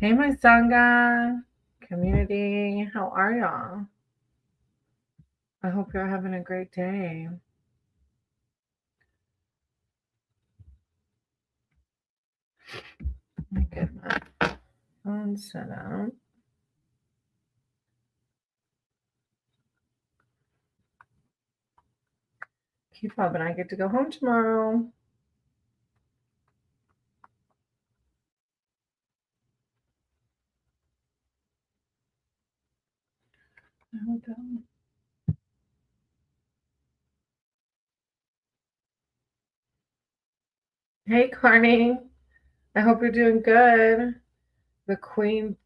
Hey, my Sangha community. How are y'all? I hope you're having a great day. Let me get my phone set up. Keyfob and I get to go home tomorrow. Hold on. Hey, Carney. I hope you're doing good. The Queen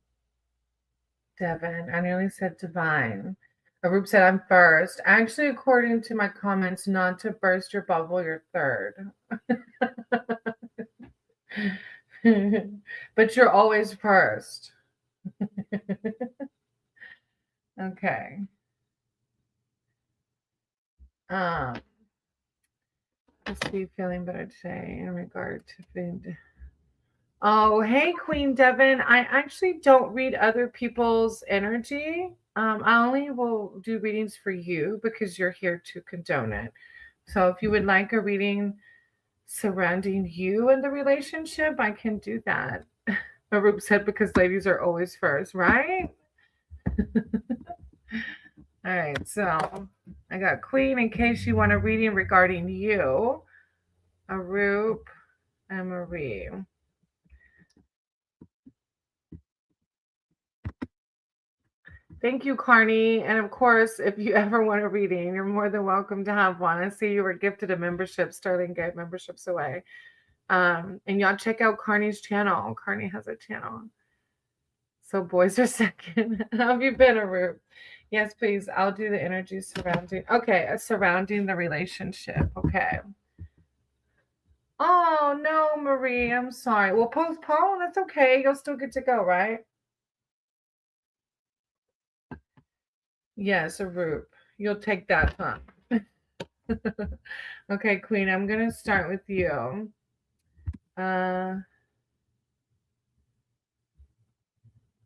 Devon. I nearly said divine. Aroot said I'm first. Actually, according to my comments, not to burst your bubble, you're third. But you're always first. Okay. Um, Must be feeling better today in regard to food. Oh, hey, Queen Devon. I actually don't read other people's energy. I only will do readings for you because you're here to condone it. So if you would like a reading surrounding you and the relationship, I can do that. Arup said because ladies are always first, right? All right, so I got Queen in case you want a reading regarding you, Arup and Marie. Thank you, Carney. And of course, if you ever want a reading, you're more than welcome to have one. I see you were gifted a membership. Sterling gave memberships away. And y'all check out Carney's channel. Carney has a channel. So boys are second. How have you been, Aroot? Yes, please. I'll do the energy surrounding. Okay, surrounding the relationship. Okay. Oh no, Marie. I'm sorry. Well, postpone. That's okay. You'll still get to go, right? Yes, Aroot. You'll take that, huh? Okay, Queen, I'm going to start with you.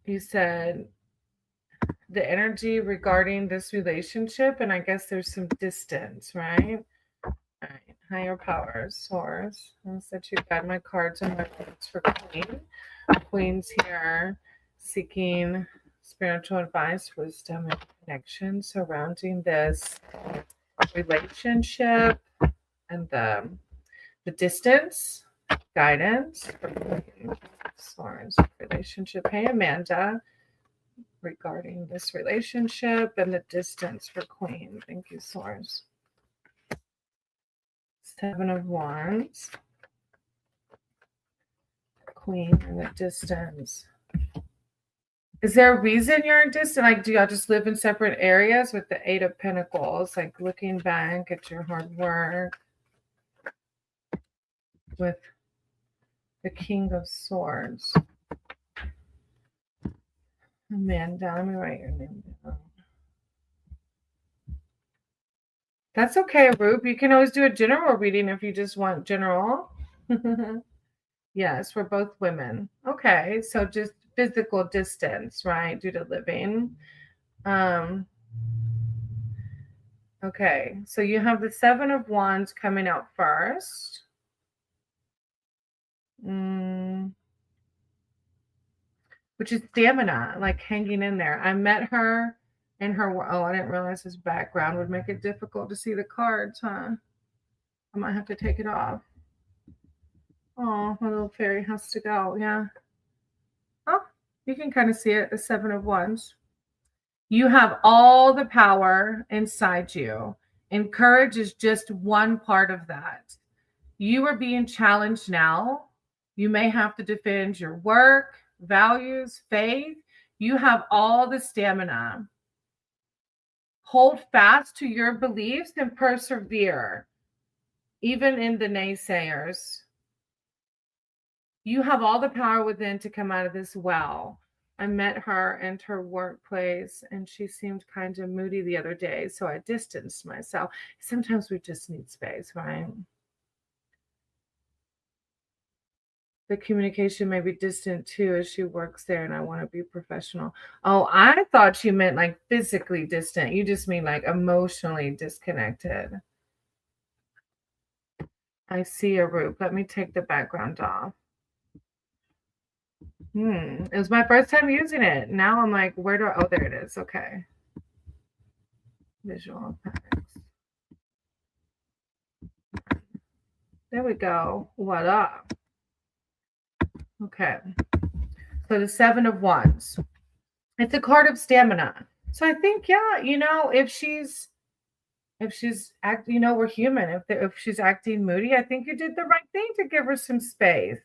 You said the energy regarding this relationship, and I guess there's some distance, right? All right, higher power, source. I'll set you guide my cards and my words for Queen. Queen's here seeking spiritual advice, wisdom, and connection surrounding this relationship and the distance, guidance, source, relationship. Hey, Amanda, regarding this relationship and the distance for Queen. Thank you, source. 7 of Wands. Queen and the distance. Is there a reason you're distant? Like, do y'all just live in separate areas with the 8 of Pentacles? Like, looking back at your hard work with the King of Swords. Amanda, let me write your name down. That's okay, Rube. You can always do a general reading if you just want general. Yes, we're both women. Okay, so just physical distance, right, due to living. Okay, so you have the 7 of Wands coming out first. Which is stamina, like hanging in there. I met her in her, I didn't realize his background would make it difficult to see the cards, huh? I might have to take it off. Oh, my little fairy has to go, yeah. Oh, you can kind of see it, the 7 of Wands. You have all the power inside you, and courage is just one part of that. You are being challenged now. You may have to defend your work, values, faith. You have all the stamina. Hold fast to your beliefs and persevere, even in the naysayers. You have all the power within to come out of this well. I met her in her workplace and she seemed kind of moody the other day, so I distanced myself. Sometimes we just need space, right? The communication may be distant too as she works there and I want to be professional. Oh, I thought you meant like physically distant. You just mean like emotionally disconnected. I see Aroot. Let me take the background off. It was my first time using it. Now I'm like, where do I, oh, there it is. Okay. Visual effects. There we go. What up? Okay. So the 7 of Wands. It's a card of stamina. So I think, yeah, if she's acting, we're human. If she's acting moody, I think you did the right thing to give her some space.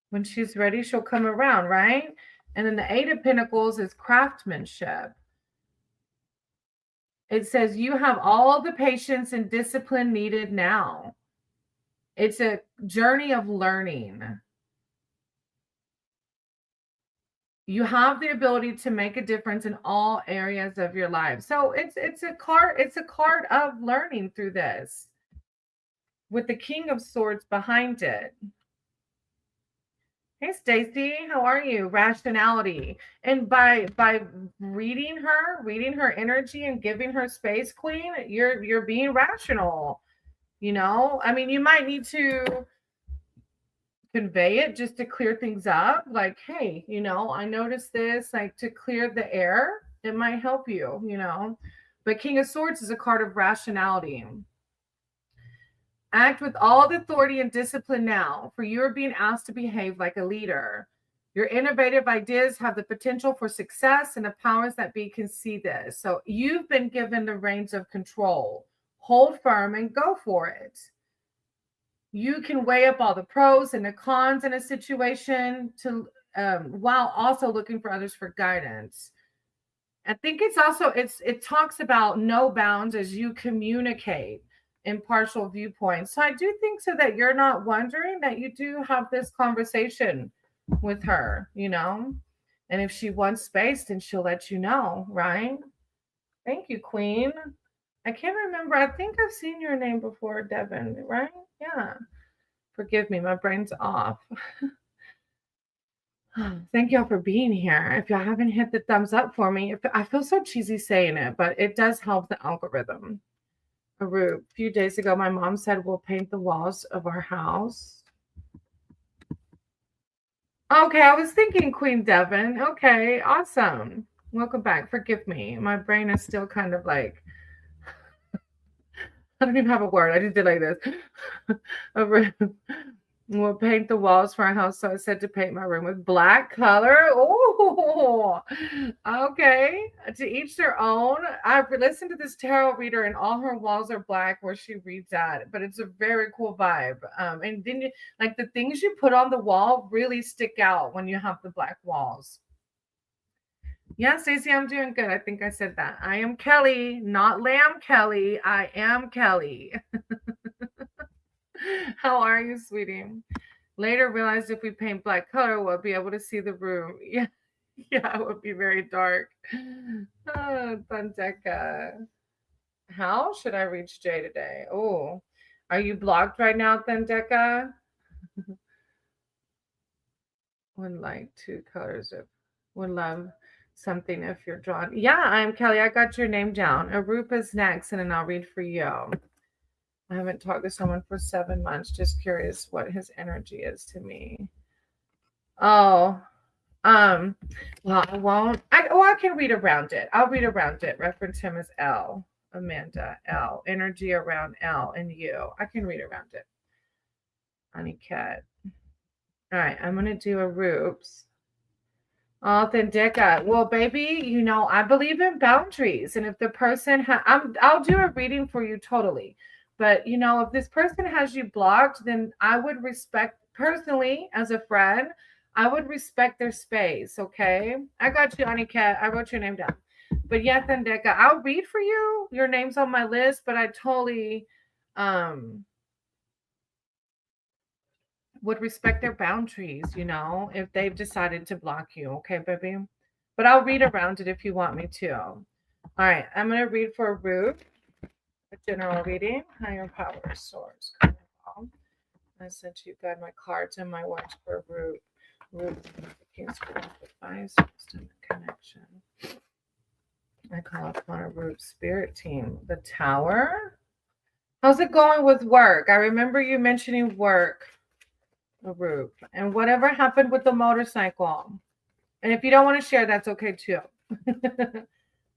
When she's ready, she'll come around, right? And then the 8 of Pentacles is craftsmanship. It says you have all the patience and discipline needed now. It's a journey of learning. You have the ability to make a difference in all areas of your life. So it's a card of learning through this, with the King of Swords behind it. Hey Stacy, how are you? Rationality. And by reading her energy and giving her space, Queen, you're being rational. I mean, you might need to convey it just to clear things up. Like, hey, I noticed this, like to clear the air. It might help you, But King of Swords is a card of rationality. Act with all the authority and discipline now, for you are being asked to behave like a leader. Your innovative ideas have the potential for success, and the powers that be can see this. So you've been given the reins of control. Hold firm and go for it. You can weigh up all the pros and the cons in a situation while also looking for others for guidance. I think it talks about no bounds as you communicate impartial viewpoints. So I do think so that you're not wondering that you do have this conversation with her, and if she wants space, then she'll let you know, right? Thank you, Queen. I can't remember. I think I've seen your name before, Devon, right? Yeah. Forgive me, my brain's off. Thank y'all for being here. If y'all haven't hit the thumbs up for me, I feel so cheesy saying it, but it does help the algorithm. A few days ago, my mom said we'll paint the walls of our house. Okay, I was thinking Queen Devon. Okay, awesome. Welcome back. Forgive me. My brain is still kind of like, I don't even have a word. I just did like this. We'll paint the walls for our house. So I said to paint my room with black color. Oh, okay. To each their own. I've listened to this tarot reader and all her walls are black where she reads at, but it's a very cool vibe. And then like the things you put on the wall really stick out when you have the black walls. Yeah, Stacy, I'm doing good. I think I said that. I am Kelly, not Lamb Kelly. I am Kelly. How are you, sweetie? Later realized if we paint black color, we'll be able to see the room. Yeah, it would be very dark. Oh, Thunda. How should I reach Jay today? Oh, are you blocked right now, Thunda? Would like 2 colors of, would love something if you're drawn. Yeah, I'm Kelly. I got your name down. Aroot is next, and then I'll read for you. I haven't talked to someone for 7 months. Just curious what his energy is to me. Oh, well, I won't. I can read around it. I'll read around it. Reference him as L. Amanda, L. Energy around L and you. I can read around it. Honey cat. All right, I'm going to do a Roops. Oh, Thunda. Well, baby, I believe in boundaries. And if the person, I'll do a reading for you totally. But, if this person has you blocked, then I would respect, personally, as a friend, I would respect their space, okay? I got you, Honey Cat. I wrote your name down. But yeah, Thunda, I'll read for you. Your name's on my list, but I totally would respect their boundaries, if they've decided to block you, okay, baby? But I'll read around it if you want me to. All right, I'm going to read for Ruth. A general reading, higher power source. I sent you guys my cards and my words for Root. Root, advice, wisdom, connection. I call upon a Root spirit team. The Tower. How's it going with work? I remember you mentioning work, Aroot, and whatever happened with the motorcycle. And if you don't want to share, that's okay too.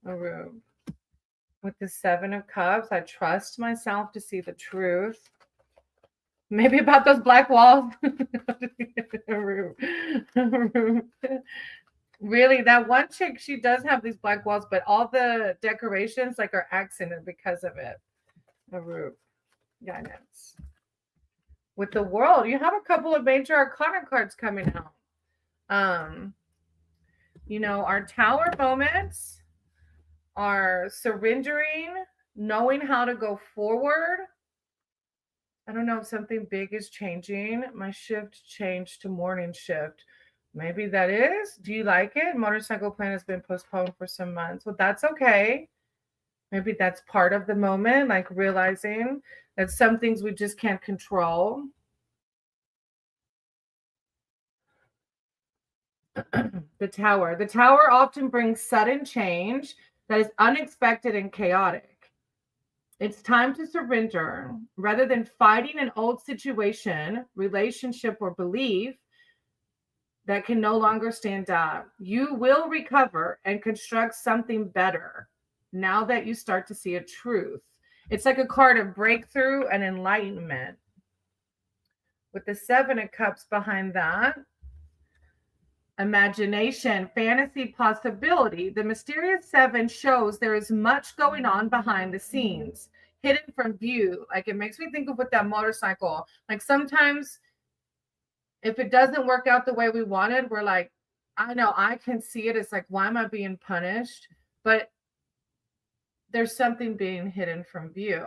Aroot. With the Seven of Cups, I trust myself to see the truth. Maybe about those black walls. Aroot. Really, that one chick, she does have these black walls, but all the decorations like are accented because of it. Aroot. Guidance. With the World, you have a couple of major Arcana cards coming out. You know, our Tower moments are surrendering, knowing how to go forward. I don't know if something big is changing. My shift changed to morning shift. Maybe that is. Do you like it? Motorcycle plan has been postponed for some months. Well, that's okay. Maybe that's part of the moment, like realizing that some things we just can't control. The Tower. The Tower often brings sudden change that is unexpected and chaotic. It's time to surrender. Rather than fighting an old situation, relationship, or belief that can no longer stand up, you will recover and construct something better now that you start to see a truth. It's like a card of breakthrough and enlightenment. With the Seven of Cups behind that, imagination, fantasy, possibility. The mysterious seven shows there is much going on behind the scenes, hidden from view. Like, it makes me think of with that motorcycle. Like, sometimes if it doesn't work out the way we wanted, we're like, I know I can see it. It's like, why am I being punished? But there's something being hidden from view.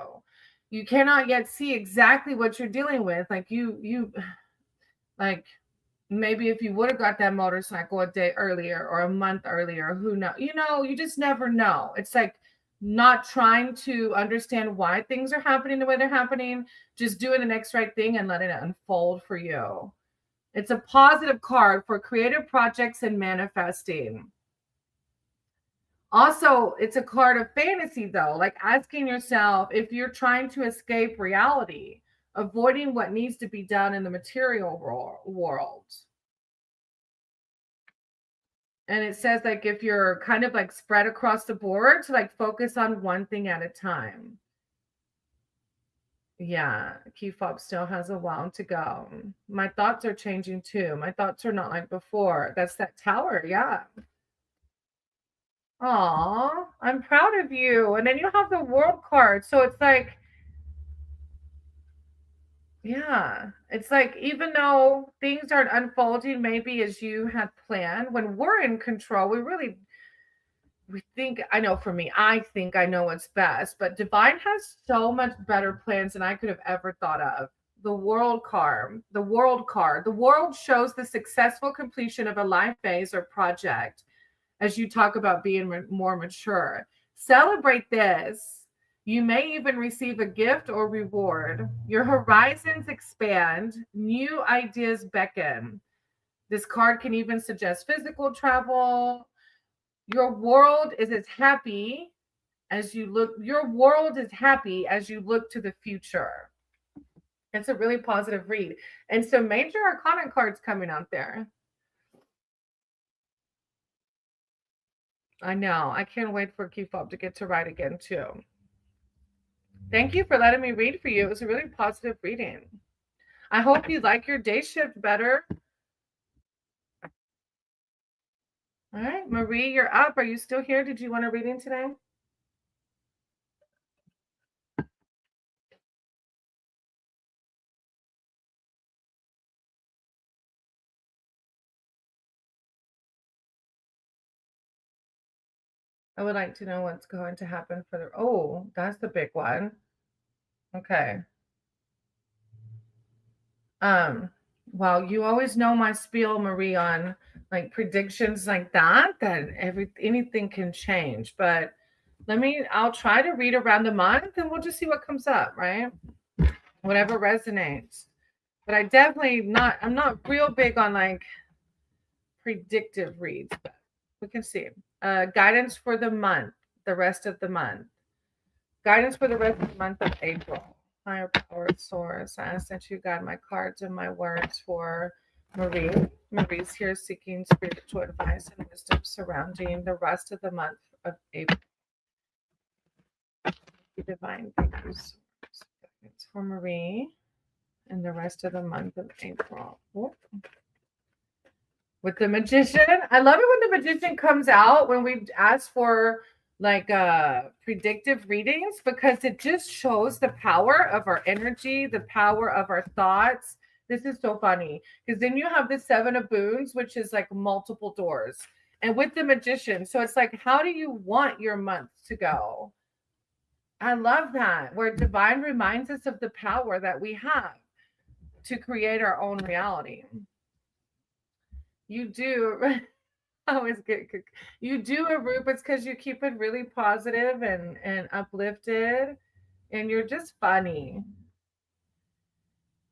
You cannot yet see exactly what you're dealing with. Like, you like, maybe if you would have got that motorcycle a day earlier or a month earlier, who knows? You know, you just never know. It's like not trying to understand why things are happening the way they're happening, just doing the next right thing and letting it unfold for you. It's a positive card for creative projects and manifesting. Also, it's a card of fantasy, though, like asking yourself if you're trying to escape reality, avoiding what needs to be done in the material world. And it says, like, if you're kind of like spread across the board, to like focus on one thing at a time. Yeah, Keyfob still has a while to go. My thoughts are changing too. My thoughts are not like before. That's that Tower, yeah. Aw, I'm proud of you. And then you have the World card. So it's like, yeah, it's like, even though things aren't unfolding maybe as you had planned, when we're in control, we think, I know for me, I think I know what's best, but Divine has so much better plans than I could have ever thought of. The World card, the World shows the successful completion of a life phase or project. As you talk about being more mature, celebrate this. You may even receive a gift or reward. Your horizons expand. New ideas beckon. This card can even suggest physical travel. Your world is as happy as you look. Your world is happy as you look to the future. It's a really positive read. And some major Arcana cards coming out there. I know. I can't wait for Keyfob to get to write again, too. Thank you for letting me read for you. It was a really positive reading. I hope you like your day shift better. All right, Marie, you're up. Are you still here? Did you want a reading today? I would like to know what's going to happen for the... Oh, that's the big one. Okay. Well, you always know my spiel, Marie, on like predictions like that anything can change. But I'll try to read around the month and we'll just see what comes up, right? Whatever resonates. But I'm not real big on like predictive reads, but we can see. Guidance for the month, the rest of the month. Guidance for the rest of the month of April. Higher power source. I ask that you guide my cards and my words for Marie. Marie's here seeking spiritual advice and wisdom surrounding the rest of the month of April. Divine, thank you. It's for Marie and the rest of the month of April. Whoop. With the magician, I love it when the magician comes out when we ask for like predictive readings, because it just shows the power of our energy, the power of our thoughts. This is so funny because then you have the Seven of Boons, which is like multiple doors, and with the magician, so it's like, how do you want your month to go? I love that, where divine reminds us of the power that we have to create our own reality. You do. I always get you do, Aroot. It's because you keep it really positive and uplifted, and you're just funny.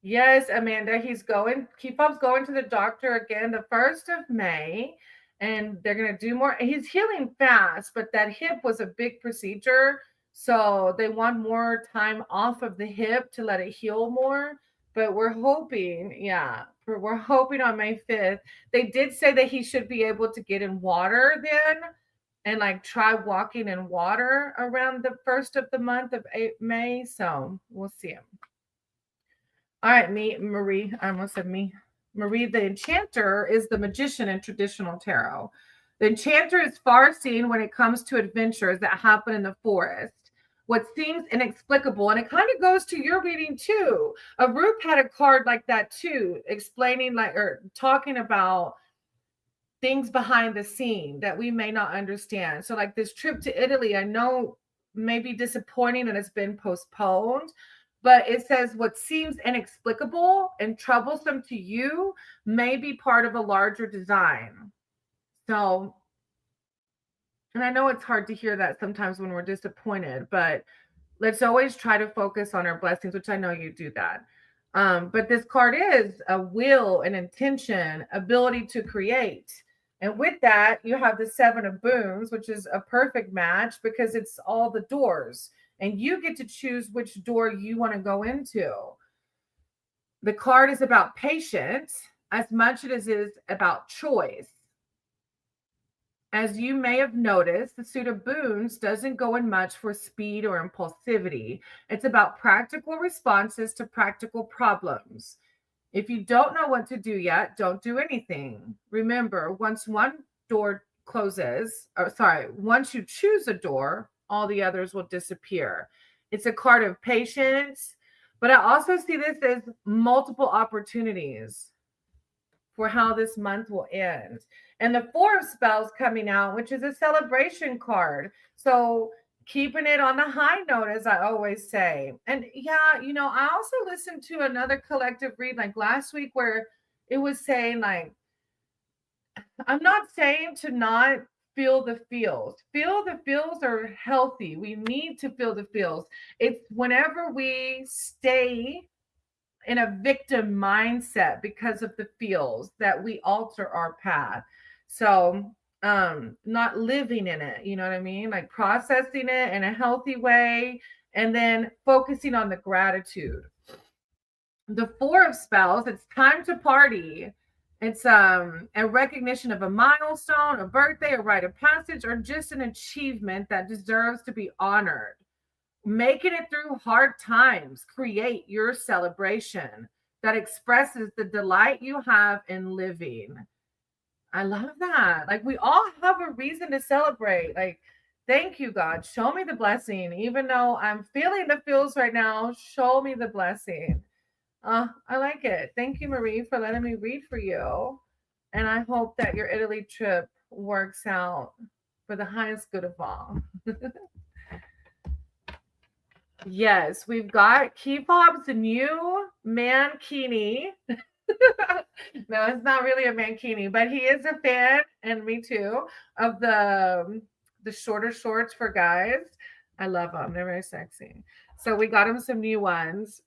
Yes, Amanda, Keyfob's going to the doctor again the 1st of May, and they're going to do more. He's healing fast, but that hip was a big procedure. So they want more time off of the hip to let it heal more. But we're hoping, we're hoping on May 5th. They did say that he should be able to get in water then and like try walking in water around the 1st of the month of May. So we'll see him. All right, Marie. I almost said me. Marie, the enchanter, is the magician in traditional tarot. The enchanter is far seen when it comes to adventures that happen in the forest. What seems inexplicable, and it kind of goes to your reading too. Aroot had a card like that too, explaining or talking about things behind the scene that we may not understand. So like this trip to Italy, I know may be disappointing and it's been postponed, but it says what seems inexplicable and troublesome to you may be part of a larger design. So, and I know it's hard to hear that sometimes when we're disappointed, but let's always try to focus on our blessings, which I know you do that. But this card is a will, an intention, ability to create. And with that, you have the Seven of Boons, which is a perfect match because it's all the doors. And you get to choose which door you want to go into. The card is about patience as much as it is about choice. As you may have noticed, the suit of boons doesn't go in much for speed or impulsivity. It's about practical responses to practical problems. If you don't know what to do yet, don't do anything. Remember, once one door closes, once you choose a door, all the others will disappear. It's a card of patience, but I also see this as multiple opportunities for how this month will end. And the Four of Spells coming out, which is a celebration card. So keeping it on the high note, as I always say. And I also listened to another collective read like last week where it was saying like, I'm not saying to not feel the feels. Feel the feels are healthy. We need to feel the feels. It's whenever we stay in a victim mindset because of the feels that we alter our path. So not living in it, you know what I mean? Like processing it in a healthy way and then focusing on the gratitude. The Four of Spells, it's time to party. It's a recognition of a milestone, a birthday, a rite of passage, or just an achievement that deserves to be honored. Making it through hard times, create your celebration that expresses the delight you have in living. I love that. Like we all have a reason to celebrate. Like, thank you, God. Show me the blessing. Even though I'm feeling the feels right now, show me the blessing. I like it. Thank you, Marie, for letting me read for you. And I hope that your Italy trip works out for the highest good of all. Yes, we've got Keyfob's new mankini. No, it's not really a mankini, but he is a fan, and me too, of the shorter shorts for guys. I love them. They're very sexy. So we got him some new ones.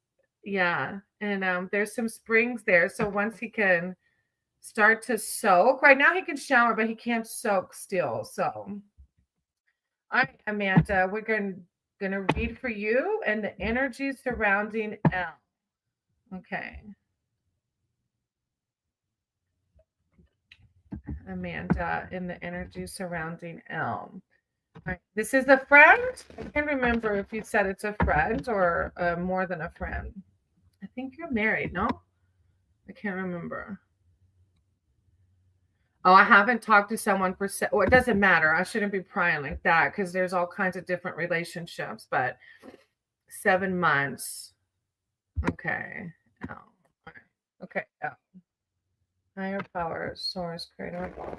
Yeah. And there's some springs there. So once he can start to soak, right now he can shower, but he can't soak still. So, all right, Amanda, we're gonna read for you and the energy surrounding L. Okay, Amanda, and the energy surrounding L. All right. This is a friend. I can't remember if you said it's a friend or more than a friend. I think you're married, no? I can't remember. Oh, I haven't talked to someone for well, it doesn't matter. I shouldn't be prying like that because there's all kinds of different relationships, but 7 months. Okay. Oh, all right. Okay. Oh. Higher power, source, creator of all.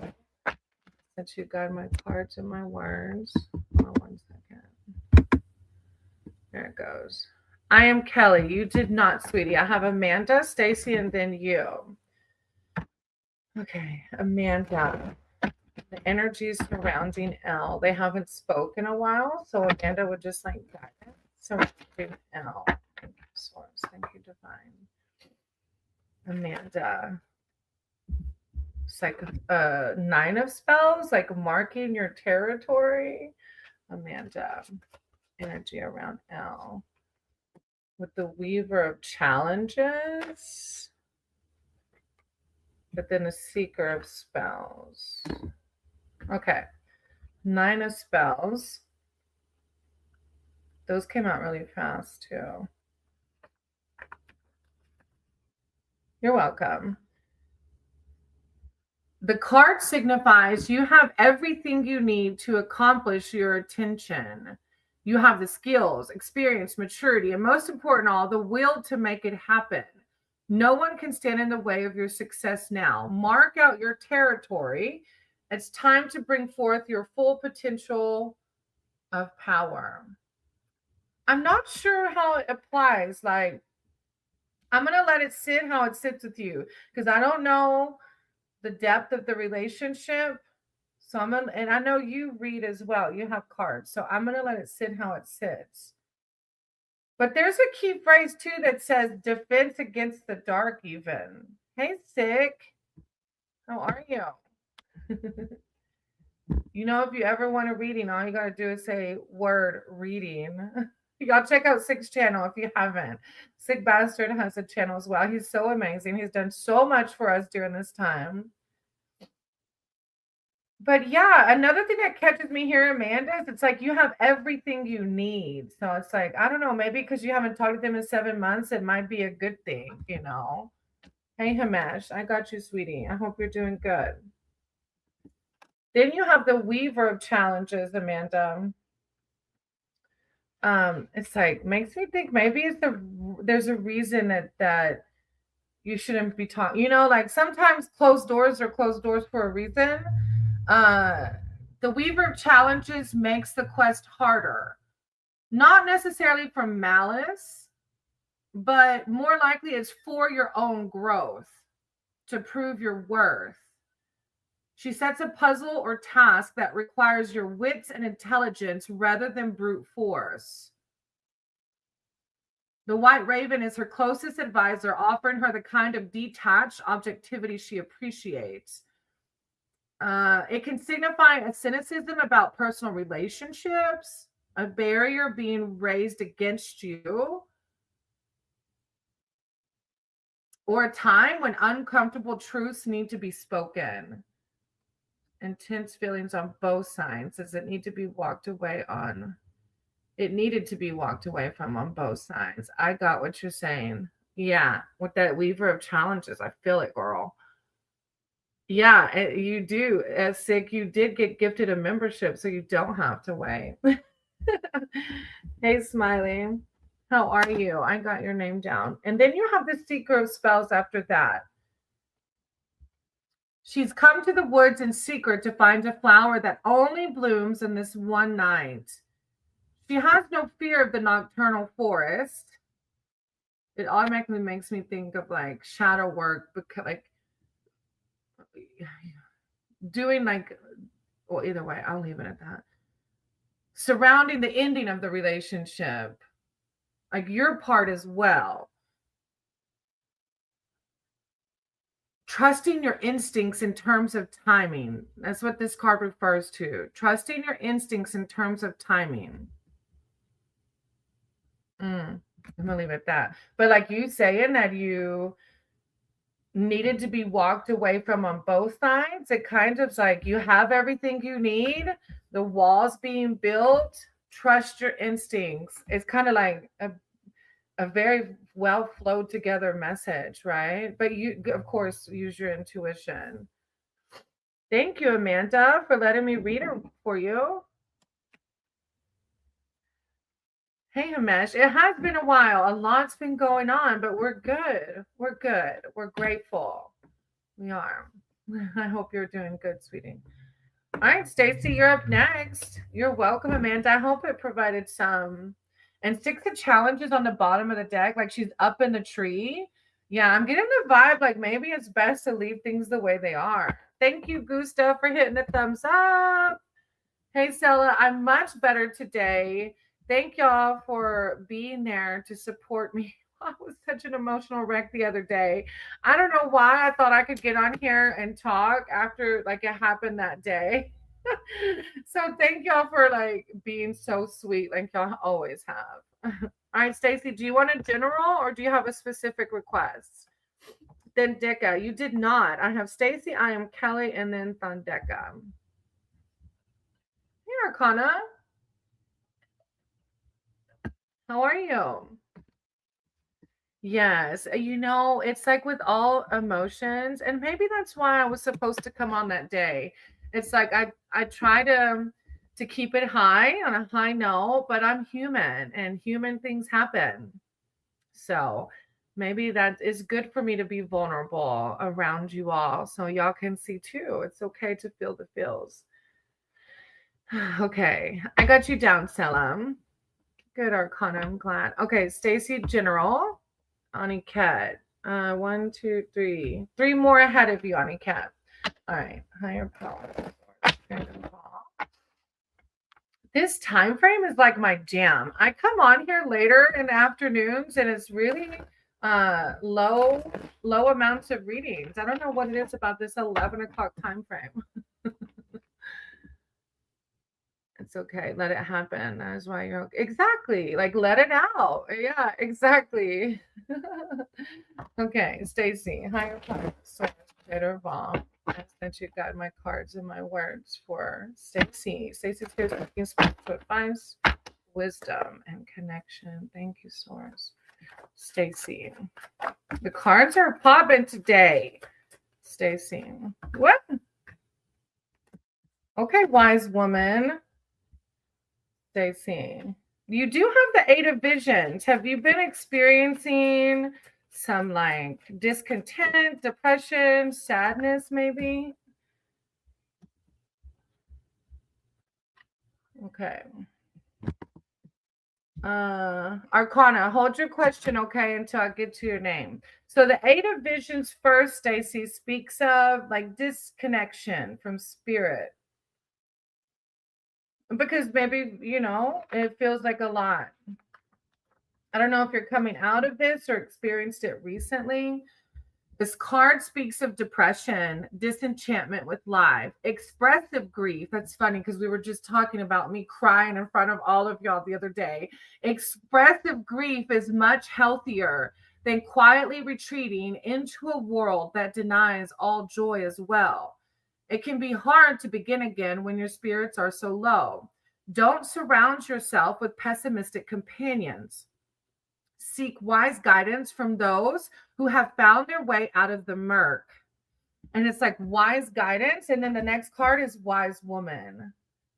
Since you got my cards and my words. Hold on 1 second. There it goes. I am Kelly. You did not, sweetie. I have Amanda, Stacy, and then you. Okay, Amanda. The energies surrounding L. They haven't spoken a while, so Amanda would just like guidance surrounding L. Thank you, Source. Thank you, Divine. Amanda. It's like 9 of spells, like marking your territory. Amanda. Energy around L. With the Weaver of Challenges. But then a Seeker of Spells. Okay. 9 of spells. Those came out really fast too. You're welcome. The card signifies you have everything you need to accomplish your intention. You have the skills, experience, maturity, and most important all, the will to make it happen. No one can stand in the way of your success now. Mark out your territory. It's time to bring forth your full potential of power. I'm not sure how it applies. Like, I'm going to let it sit how it sits with you because I don't know the depth of the relationship. So and I know you read as well. You have cards. So I'm going to let it sit how it sits. But there's a key phrase too that says defense against the dark, even. Hey, Sick. How are you? You know, if you ever want a reading, all you got to do is say word reading. Y'all check out Sick's channel if you haven't. Sick Bastard has a channel as well. He's so amazing. He's done so much for us during this time. But yeah, another thing that catches me here, Amanda, is it's like you have everything you need. So it's like, I don't know, maybe because you haven't talked to them in 7 months, it might be a good thing, you know. Hey, Hamesh, I got you, sweetie. I hope you're doing good. Then you have the Weaver of Challenges, Amanda. It's like makes me think maybe there's a reason that you shouldn't be talking. You know, like sometimes closed doors are closed doors for a reason. The Weaver of Challenges makes the quest harder, not necessarily from malice, but more likely it's for your own growth to prove your worth. She sets a puzzle or task that requires your wits and intelligence rather than brute force. The White Raven is her closest advisor, offering her the kind of detached objectivity she appreciates. It can signify a cynicism about personal relationships, a barrier being raised against you, or a time when uncomfortable truths need to be spoken. Intense feelings on both sides. Does it need to be walked away on? It needed to be walked away from on both sides. I got what you're saying. Yeah, with that Weaver of Challenges, I feel it, girl. Yeah, you do. As Sick, you did get gifted a membership, so you don't have to wait. Hey, Smiley. How are you? I got your name down. And then you have the Seeker of Spells after that. She's come to the woods in secret to find a flower that only blooms in this one night. She has no fear of the nocturnal forest. It automatically makes me think of like shadow work, because like doing like, well, either way, I'll leave it at that. Surrounding the ending of the relationship, like your part as well. trusting your instincts in terms of timing. That's what this card refers to. Trusting your instincts in terms of timing. I'm gonna leave it at that. But like you saying that you needed to be walked away from on both sides, it kind of like you have everything you need, the walls being built, trust your instincts. It's kind of like a very well flowed together message, right? But you, of course, use your intuition. Thank you, Amanda, for letting me read it for you. Hey, Hamesh, it has been a while. A lot's been going on, but we're good. We're good. We're grateful. We are. I hope you're doing good, sweetie. All right, Stacy, you're up next. You're welcome, Amanda. I hope it provided some. And stick the challenges on the bottom of the deck, like she's up in the tree. Yeah, I'm getting the vibe like maybe it's best to leave things the way they are. Thank you, Gusta, for hitting the thumbs up. Hey, Cella, I'm much better today. Thank y'all for being there to support me. I was such an emotional wreck the other day. I don't know why I thought I could get on here and talk after like it happened that day. So thank y'all for like being so sweet like y'all always have. All right, Stacy, do you want a general or do you have a specific request? Then Dicka, you did not. I have Stacy, I am Kelly, and then Thundeka. Hey, Arcana. How are you? Yes, it's like with all emotions, and maybe that's why I was supposed to come on that day. It's like I try to keep it high on a high note, but I'm human and human things happen. So maybe that is good for me to be vulnerable around you all so y'all can see too. It's okay to feel the feels. Okay, I got you down, Cella. Good, Arcana. I'm glad. Okay, Stacy, General, Aniket. 1, 2, 3. 3 more ahead of you, Aniket. All right, higher power. This time frame is like my jam. I come on here later in the afternoons, and it's really low amounts of readings. I don't know what it is about this 11 o'clock time frame. It's okay. Let it happen. That is why you're okay. Exactly. Like let it out. Yeah, exactly. Okay, Stacy, higher power, source, better bomb. That you got my cards and my words for Stacy. Stacy's here speaking spiritual advice, wisdom, and connection. Thank you, source. Stacy. The cards are popping today. Stacy. What? Okay, wise woman. Stacy, you do have the 8 of Visions. Have you been experiencing some like discontent, depression, sadness, maybe? Okay. Arcana, hold your question, okay, until I get to your name. So the 8 of Visions first, Stacy, speaks of like disconnection from spirit. Because maybe, it feels like a lot. I don't know if you're coming out of this or experienced it recently. This card speaks of depression, disenchantment with life, expressive grief. That's funny because we were just talking about me crying in front of all of y'all the other day. Expressive grief is much healthier than quietly retreating into a world that denies all joy as well. It can be hard to begin again when your spirits are so low. Don't surround yourself with pessimistic companions. Seek wise guidance from those who have found their way out of the murk. And it's like wise guidance. And then the next card is wise woman.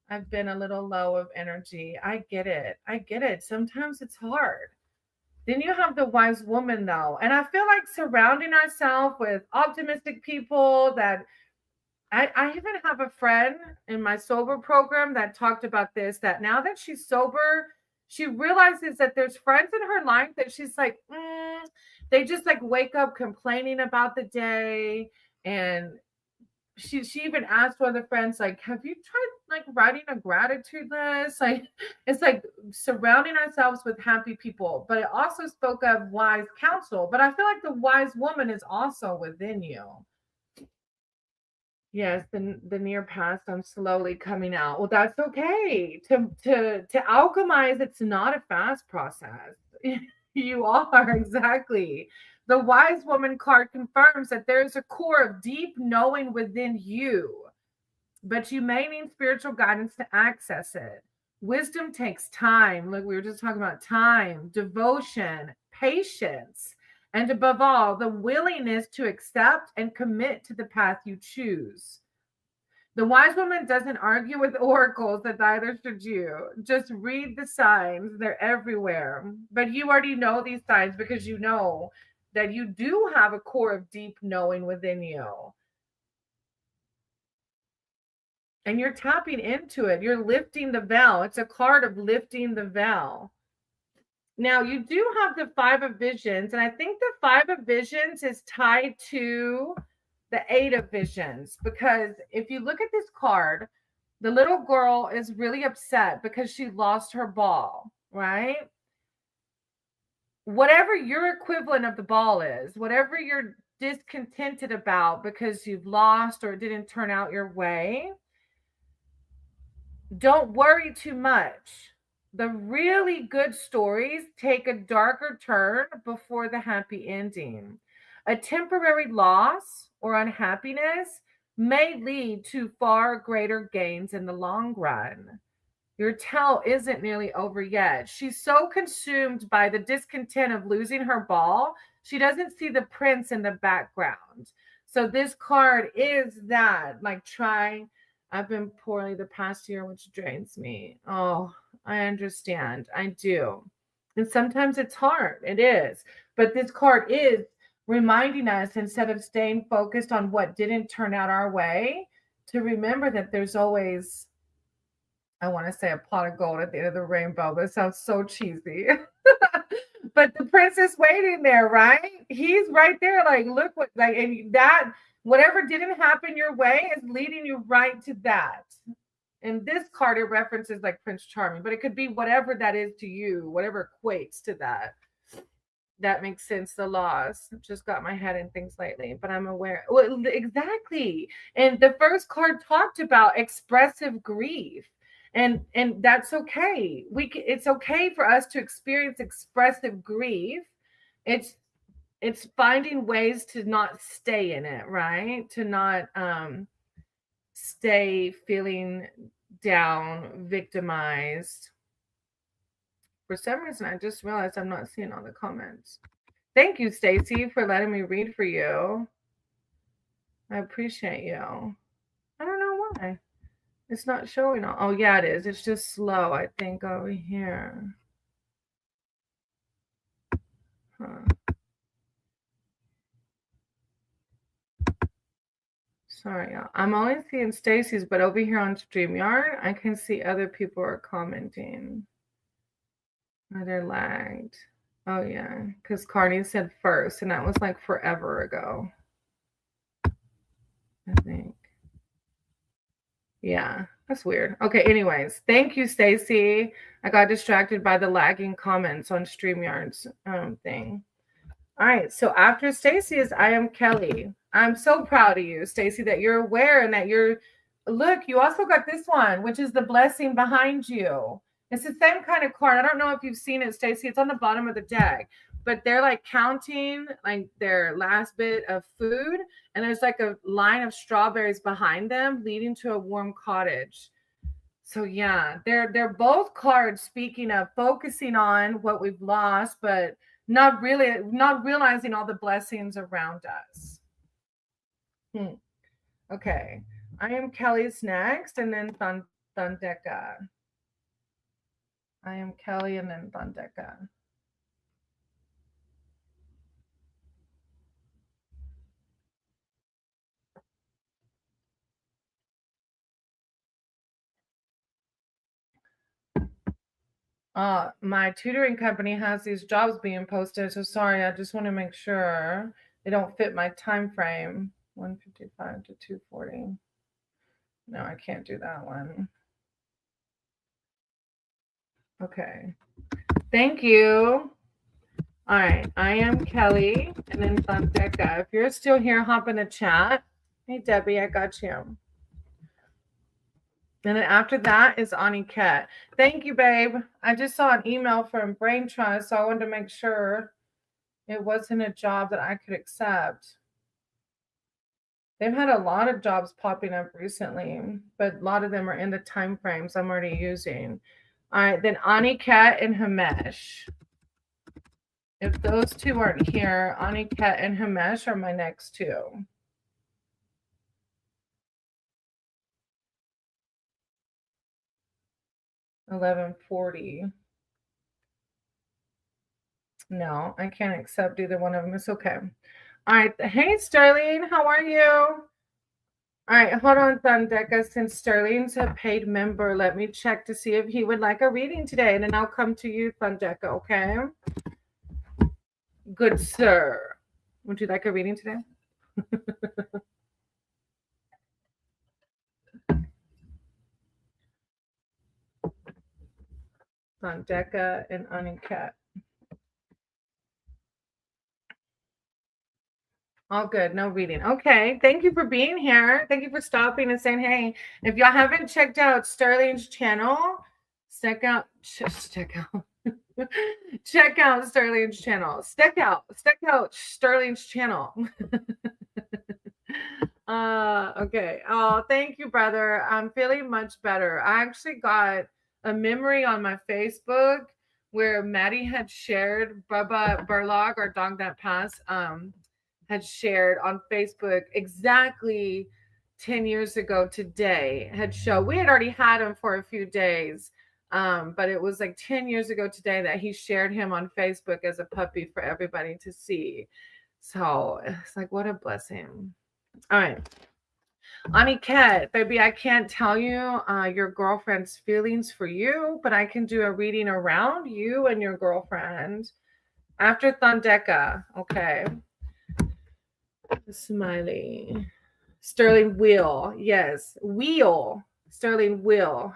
I've been a little low of energy. I get it. Sometimes it's hard. Then you have the wise woman, though. And I feel like surrounding ourselves with optimistic people that I even have a friend in my sober program that talked about this, that now that she's sober, she realizes that there's friends in her life that she's like, they just like wake up complaining about the day. And she even asked one of the friends, like, have you tried like writing a gratitude list? Like, it's like surrounding ourselves with happy people. But it also spoke of wise counsel. But I feel like the wise woman is also within you. Yes, the near past, I'm slowly coming out. Well, that's okay. To alchemize, it's not a fast process. You are exactly. The wise woman card confirms that there's a core of deep knowing within you, but you may need spiritual guidance to access it. Wisdom takes time. Look, we were just talking about time, devotion, patience, and above all, the willingness to accept and commit to the path you choose. The wise woman doesn't argue with oracles, that neither should you. Just read the signs, they're everywhere. But you already know these signs because you know that you do have a core of deep knowing within you. And you're tapping into it. You're lifting the veil. It's a card of lifting the veil. Now, you do have the Five of Visions, and I think the Five of Visions is tied to the Eight of Visions, because if you look at this card, the little girl is really upset because she lost her ball, right? Whatever your equivalent of the ball is, whatever you're discontented about because you've lost or it didn't turn out your way, don't worry too much. The really good stories take a darker turn before the happy ending. A temporary loss or unhappiness may lead to far greater gains in the long run. Your tale isn't nearly over yet. She's so consumed by the discontent of losing her ball, she doesn't see the prince in the background. So this card is that, like, trying. I've been poorly the past year, which drains me. Oh, I understand. I do. And sometimes it's hard. It is. But this card is reminding us, instead of staying focused on what didn't turn out our way, to remember that there's always, I want to say, a pot of gold at the end of the rainbow, but it sounds so cheesy. But the prince is waiting there, right? He's right there, like, look what, like, and that, whatever didn't happen your way is leading you right to that. In this card, it references like Prince Charming, but it could be whatever that is to you, whatever equates to that. That makes sense. The loss. Just got my head in things lately, but I'm aware. Well, exactly. And the first card talked about expressive grief. And that's okay. It's okay for us to experience expressive grief. It's finding ways to not stay in it, right? To not stay feeling down, victimized. For some reason, I just realized I'm not seeing all the comments. Thank you, Stacy, for letting me read for you. I appreciate you. I don't know why. It's not showing all. Oh, yeah, it is. It's just slow, I think, over here. Huh. Sorry, y'all. I'm only seeing Stacy's, but over here on StreamYard, I can see other people are commenting. Oh, they're lagged. Oh, yeah, because Carney said first, and that was like forever ago, I think. Yeah, that's weird. Okay, anyways, thank you, Stacy. I got distracted by the lagging comments on StreamYard's thing. All right, so after Stacy is I Am Kelly. I'm so proud of you, Stacy, that you're aware and that you're, look, you also got this one, which is the blessing behind you. It's the same kind of card. I don't know if you've seen it, Stacy. It's on the bottom of the deck, but they're like counting like their last bit of food, and there's like a line of strawberries behind them leading to a warm cottage. So yeah, they're both cards speaking of focusing on what we've lost, but not realizing all the blessings around us. Okay, I Am Kelly's next, and then Thundeka. I Am Kelly, and then Thundeka. My tutoring company has these jobs being posted, so sorry, I just want to make sure they don't fit my time frame. 155 to 240. No, I can't do that one. Okay. Thank you. All right. I Am Kelly, and then Thundeka. If you're still here, hop in the chat. Hey, Debbie, I got you. And then after that is Ani Cat. Thank you, babe. I just saw an email from Brain Trust, so I wanted to make sure it wasn't a job that I could accept. They've had a lot of jobs popping up recently, but a lot of them are in the time frames I'm already using. All right, then Ani Cat and Hamesh. If those two aren't here, Ani Cat and Hamesh are my next two. $11.40. No, I can't accept either one of them. It's okay. All right. Hey, Sterling, how are you? All right, hold on, Thunda. Since Sterling's a paid member, let me check to see if he would like a reading today, and then I'll come to you, Thunda, okay? Good sir. Would you like a reading today? Thunda and Aniket. All good, no reading. Okay, thank you for being here. Thank you for stopping and saying hey. If y'all haven't checked out Sterling's channel, check out check out Sterling's channel. Check out Sterling's channel. Okay. Oh, thank you, brother. I'm feeling much better. I actually got a memory on my Facebook where Maddie had shared Bubba Burlog, our dog that passed, had shared on Facebook exactly 10 years ago today. We had already had him for a few days. But it was like 10 years ago today that he shared him on Facebook as a puppy for everybody to see. So it's like, what a blessing. All right. Aniket, baby, I can't tell you your girlfriend's feelings for you, but I can do a reading around you and your girlfriend after Thunda. Okay. Smiley. Sterling Wheel. Yes. Wheel. Sterling Wheel.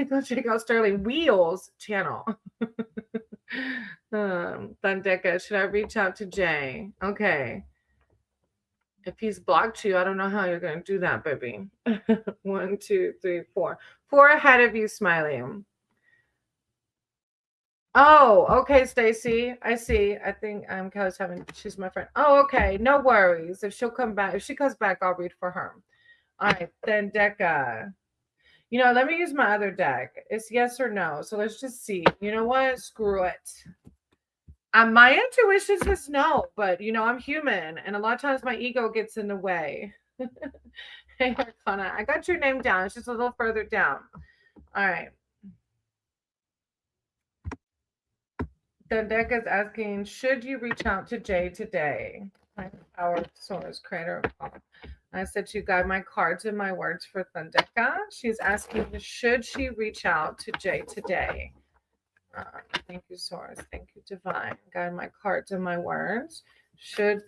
Go check out Sterling Wheel's channel. Thunda, should I reach out to Jay? Okay. If he's blocked you, I don't know how you're going to do that, baby. 1, 2, 3, 4. 4 ahead of you, Smiley. Oh, okay, Stacy. I see. I think Kelly's she's my friend. Oh, okay. No worries. If she comes back, I'll read for her. All right, then Decca. Let me use my other deck. It's yes or no. So let's just see. You know what? Screw it. My intuition says no, but I'm human, and a lot of times my ego gets in the way. Hey, Arcana, I got your name down. It's just a little further down. All right. The deck is asking, should you reach out to Jay today? Power Source Creator. I said to guide my cards and my words for Thunda. She's asking, should she reach out to Jay today? Thank you, Source. Thank you, Divine. Guide my cards and my words. Should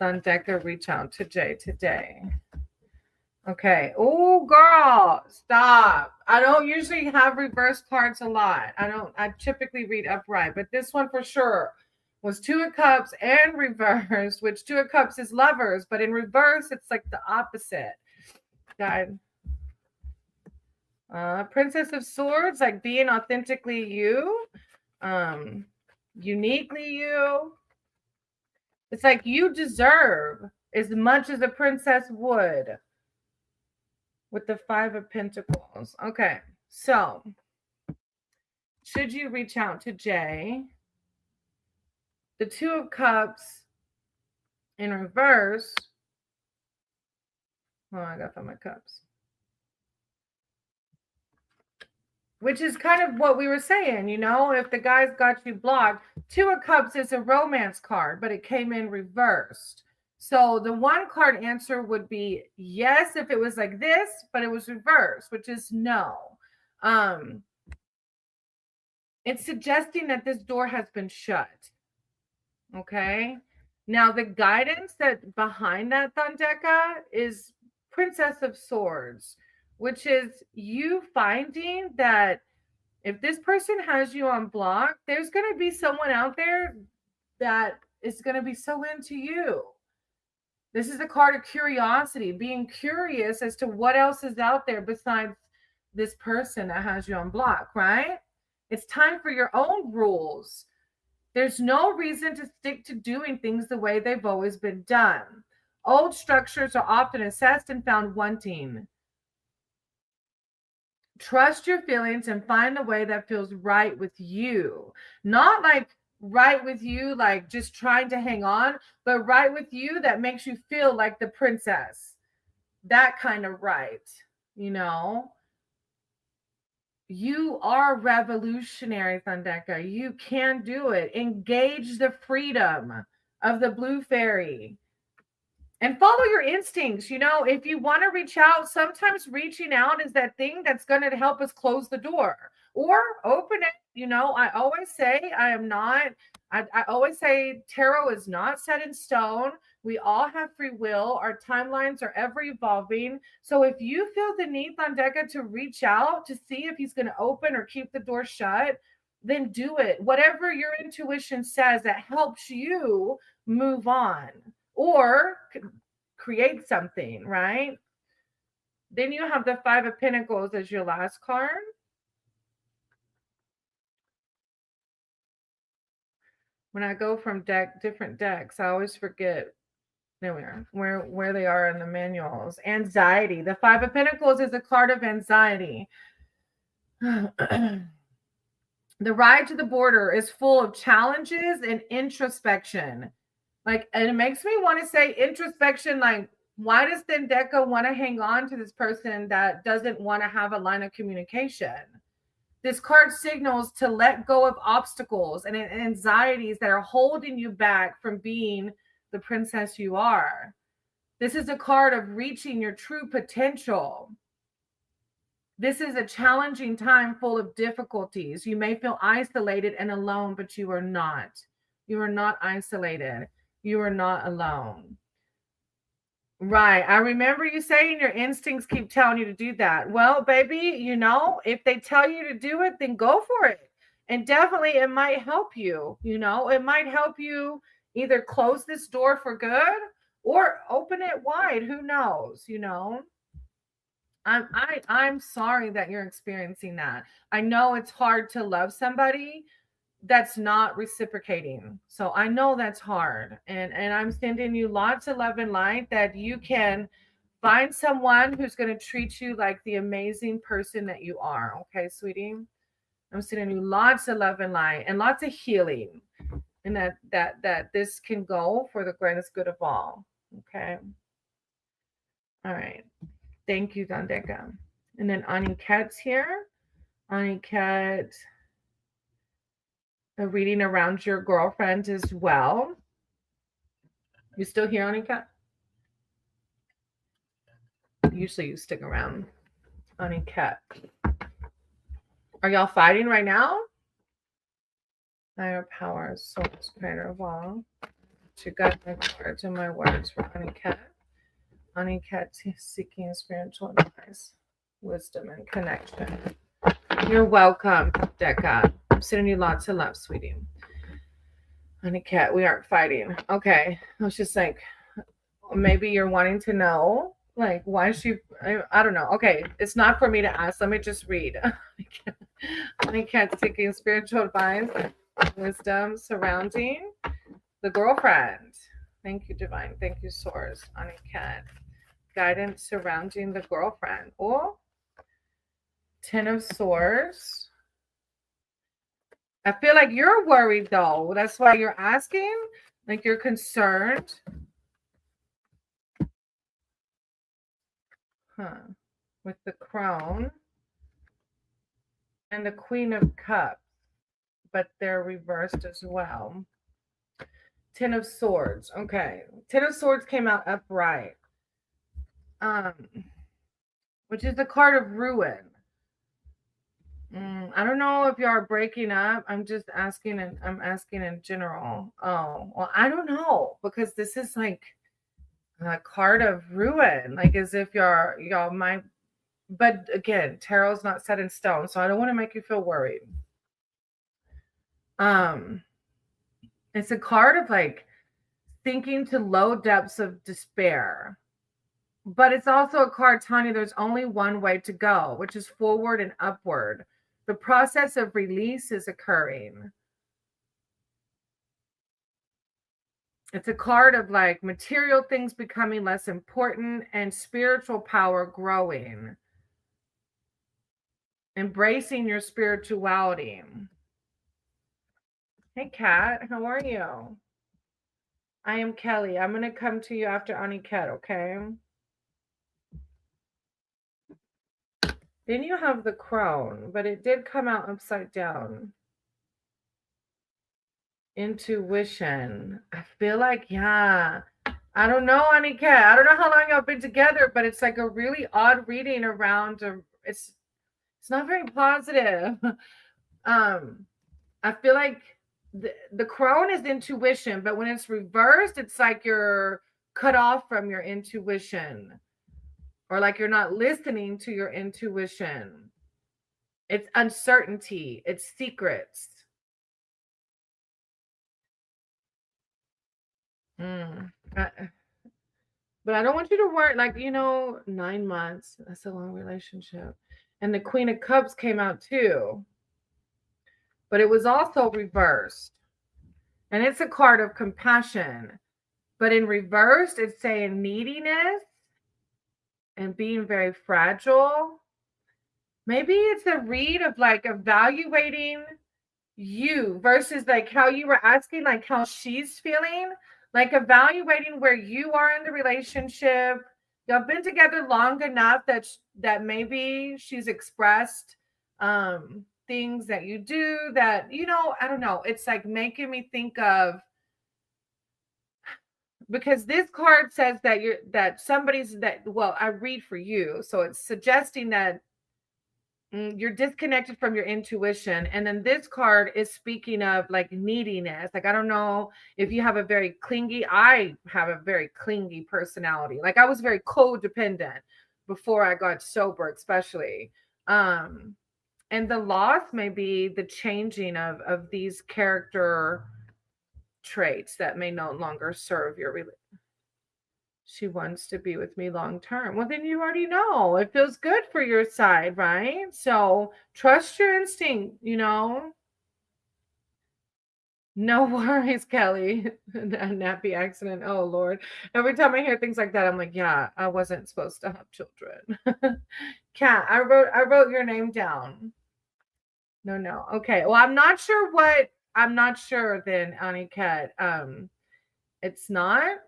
Thunda reach out to Jay today? Okay. Oh, girl, stop. I don't usually have reverse cards a lot. I typically read upright, but this one for sure was 2 of Cups and reverse, which 2 of Cups is lovers, but in reverse, it's like the opposite. Guide. Princess of Swords, like being authentically you, uniquely you. It's like you deserve as much as a princess would with the 5 of Pentacles. Okay, so should you reach out to Jay? The 2 of Cups in reverse. Oh, I got 5 of Cups. Which is kind of what we were saying, if the guy's got you blocked. 2 of Cups is a romance card, but it came in reversed. So the 1 card answer would be yes if it was like this, but it was reversed, which is no. It's suggesting that this door has been shut. Okay. Now the guidance that behind that Thunda is Princess of Swords, which is you finding that if this person has you on block, there's going to be someone out there that is going to be so into you. This is a card of curiosity, being curious as to what else is out there besides this person that has you on block, right? It's time for your own rules. There's no reason to stick to doing things the way they've always been done. Old structures are often assessed and found wanting. Trust your feelings and find the way that feels right with you. Not like right with you, like just trying to hang on, but right with you that makes you feel like the princess. That kind of right, you know? You are revolutionary, Thundeka. You can do it. Engage the freedom of the blue fairy and follow your instincts. You know, if you want to reach out, sometimes reaching out is that thing that's going to help us close the door or open it. You know, I always say I always say tarot is not set in stone. We all have free will. Our timelines are ever evolving. So if you feel the need, Thundeka, to reach out to see if he's going to open or keep the door shut, then do it. Whatever your intuition says that helps you move on or create something, right? Then you have the Five of Pentacles as your last card. When I go from different decks, I always forget. There we are, where they are in the manuals. Anxiety. The Five of Pentacles is a card of anxiety. The ride to the border is full of challenges and introspection. Like, and it makes me want to say introspection, like, why does Thundeka want to hang on to this person that doesn't want to have a line of communication? This card signals to let go of obstacles and anxieties that are holding you back from being the princess you are. This is a card of reaching your true potential. This is a challenging time full of difficulties. You may feel isolated and alone, but you are not. You are not isolated. You are not alone. Right. I remember you saying your instincts keep telling you to do that. Well, baby, you know, if they tell you to do it, then go for it. And definitely it might help you, you know, it might help you either close this door for good or open it wide. Who knows, you know? I'm sorry that you're experiencing that. I know it's hard to love somebody that's not reciprocating. So I know that's hard. And I'm sending you lots of love and light that you can find someone who's going to treat you like the amazing person that you are. Okay, sweetie? I'm sending you lots of love and light and lots of healing. And that this can go for the greatest good of all. Okay. All right. Thank you, Thundeka. And then Aniket's here. Aniket, a reading around your girlfriend as well. You still here, Aniket? Usually you stick around. Aniket. Are y'all fighting right now? Higher power, source, creator of all. To guide my cards and my words for Aniket. Aniket seeking spiritual advice, wisdom, and connection. You're welcome, Deka. I'm sending you lots of love, sweetie. Aniket, we aren't fighting. Okay. I was just like, maybe you're wanting to know, like, why she, I don't know. Okay. It's not for me to ask. Let me just read. Aniket seeking spiritual advice, wisdom surrounding the girlfriend. Thank you, Divine. Thank you, Source. Aniket. Guidance surrounding the girlfriend. Oh, 10 of Swords. I feel like you're worried, though. That's why you're asking. Like, you're concerned. With the Crown. And the Queen of Cups. But they're reversed as well. 10 of Swords. Okay. 10 of Swords came out upright. Which is the card of ruin. I don't know if you are breaking up. I'm just asking, and I'm asking in general. Oh, well, I don't know, because this is like a card of ruin, like as if y'all might. But again, tarot's not set in stone, so I don't want to make you feel worried. It's a card of like sinking to low depths of despair. But it's also a card telling you there's only one way to go, which is forward and upward. The process of release is occurring. It's a card of like material things becoming less important and spiritual power growing. Embracing your spirituality. Hey, Kat, how are you? I am Kelly. I'm going to come to you after Aniket, okay? Then you have the crone, but it did come out upside down. Intuition. I feel like, yeah. I don't know, Aniket. I don't know how long y'all been together, but it's like a really odd reading around. It's not very positive. I feel like the crone is intuition, but when it's reversed, it's like you're cut off from your intuition, or like you're not listening to your intuition. It's uncertainty. It's secrets. But I don't want you to worry. Like, 9 months. That's a long relationship. And the Queen of Cups came out too. But it was also reversed. And it's a card of compassion. But in reverse, it's saying neediness and being very fragile. Maybe it's a read of like evaluating you versus like how you were asking, like how she's feeling, like evaluating where you are in the relationship. Y'all been together long enough that maybe she's expressed things that you do that, I don't know. It's like making me think of, because this card says that I read for you. So it's suggesting that you're disconnected from your intuition. And then this card is speaking of like neediness. Like, I don't know if you have I have a very clingy personality. Like, I was very codependent before I got sober, especially. And the loss may be the changing of these character traits that may no longer serve your relationship. She wants to be with me long term. Well, then you already know. It feels good for your side, right? So trust your instinct, No worries, Kelly. A nappy accident. Oh, Lord. Every time I hear things like that, I'm like, yeah, I wasn't supposed to have children. Kat, I wrote your name down. No. Okay. Well, I'm not sure then, Aniket. It's not.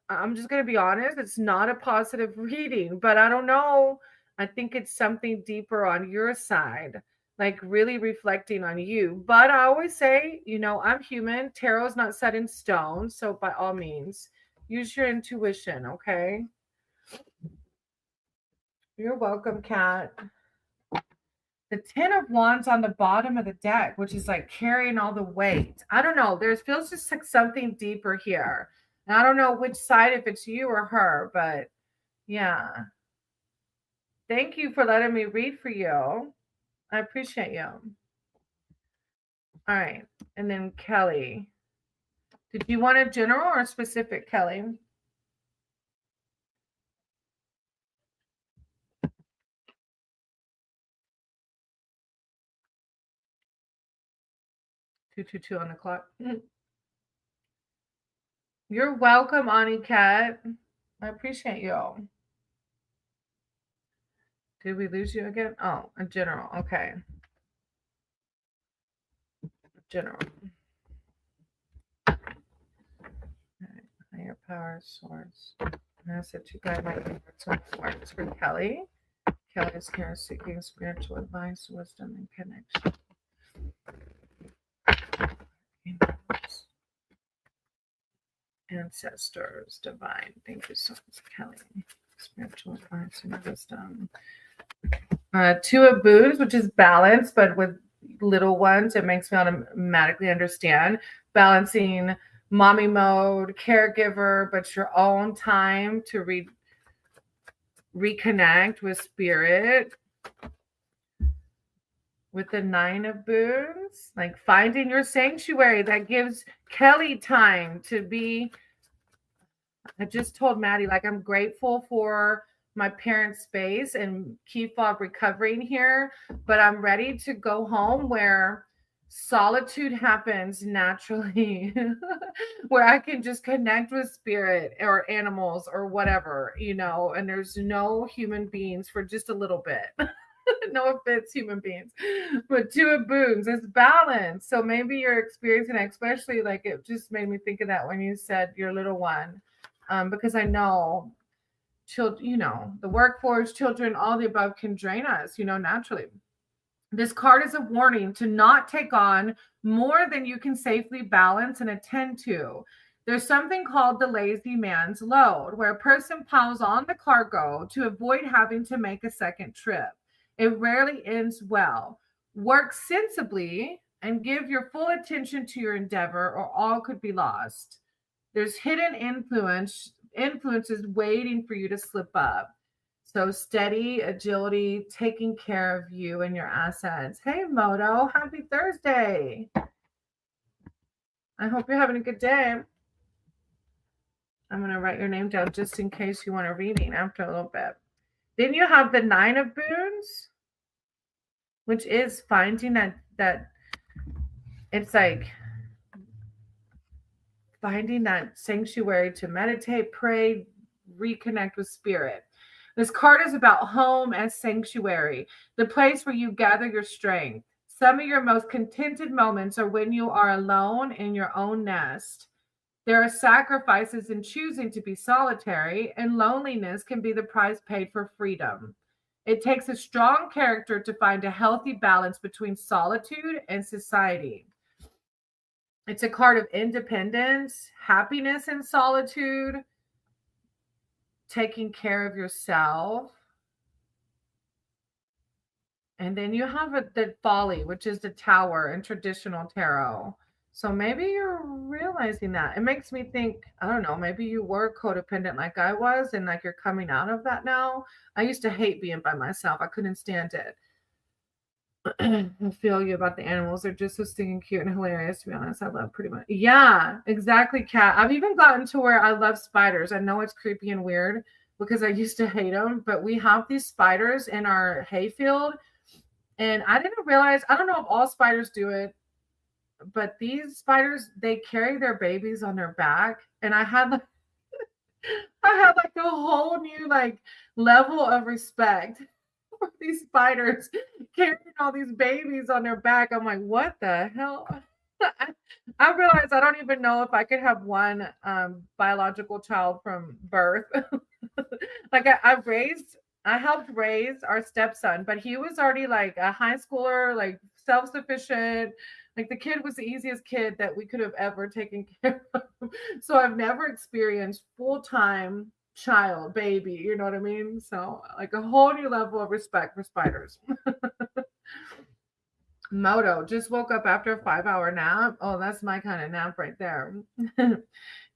I'm just going to be honest. It's not a positive reading, but I don't know. I think it's something deeper on your side, like really reflecting on you. But I always say, I'm human. Tarot's not set in stone. So by all means, use your intuition. Okay. You're welcome, Kat. The 10 of Wands on the bottom of the deck, which is like carrying all the weight. I don't know. There feels just like something deeper here. And I don't know which side, if it's you or her, but yeah. Thank you for letting me read for you. I appreciate you. All right. And then Kelly. Did you want a general or a specific, Kelly? Two on the clock. You're welcome, Aniket. I appreciate you. Did we lose you again? Oh, a general. Okay. General. Higher power source. Message you guys might be words for Kelly. Kelly is here seeking spiritual advice, wisdom, and connection. Ancestors, divine. Thank you so much, Kelly. Spiritual advice and wisdom. 2 of Boots, which is balance, but with little ones, it makes me automatically understand balancing mommy mode, caregiver, but your own time to reconnect with spirit. With the 9 of Boots, like finding your sanctuary, that gives Kelly time to be I just told Maddie, like, I'm grateful for my parents' space and Keyfob recovering here, but I'm ready to go home where solitude happens naturally, where I can just connect with spirit or animals or whatever, and there's no human beings for just a little bit. No offense, human beings, but two boons. It's balance. So maybe you're experiencing it, especially like it just made me think of that when you said your little one, because I know children, the workforce, children, all the above can drain us, naturally. This card is a warning to not take on more than you can safely balance and attend to. There's something called the lazy man's load, where a person piles on the cargo to avoid having to make a second trip. It rarely ends well. Work sensibly and give your full attention to your endeavor, or all could be lost. There's hidden influences waiting for you to slip up. So steady, agility, taking care of you and your assets. Hey, Moto, happy Thursday. I hope you're having a good day. I'm going to write your name down just in case you want a reading after a little bit. Then you have the 9 of Boons, which is finding that it's like finding that sanctuary to meditate, pray, reconnect with spirit. This card is about home as sanctuary, the place where you gather your strength. Some of your most contented moments are when you are alone in your own nest. There are sacrifices in choosing to be solitary, and loneliness can be the price paid for freedom. It takes a strong character to find a healthy balance between solitude and society. It's a card of independence, happiness in solitude, taking care of yourself. And then you have the folly, which is the tower in traditional tarot. So maybe you're realizing that. It makes me think, I don't know, maybe you were codependent like I was, and like you're coming out of that now. I used to hate being by myself. I couldn't stand it. I feel you about the animals. They're just so stinking cute and hilarious, to be honest. I love pretty much. Yeah, exactly, Kat. I've even gotten to where I love spiders. I know it's creepy and weird because I used to hate them, but we have these spiders in our hayfield. And I didn't realize, I don't know if all spiders do it, but these spiders, they carry their babies on their back. And I had like a whole new like level of respect for these spiders carrying all these babies on their back. I'm like, what the hell? I realized I don't even know if I could have one biological child from birth. Like I helped raise our stepson, but he was already like a high schooler, like self-sufficient. Like the kid was the easiest kid that we could have ever taken care of. So I've never experienced full-time child baby, you know what I mean? So like a whole new level of respect for spiders. Moto just woke up after a 5-hour nap. Oh, that's my kind of nap right there.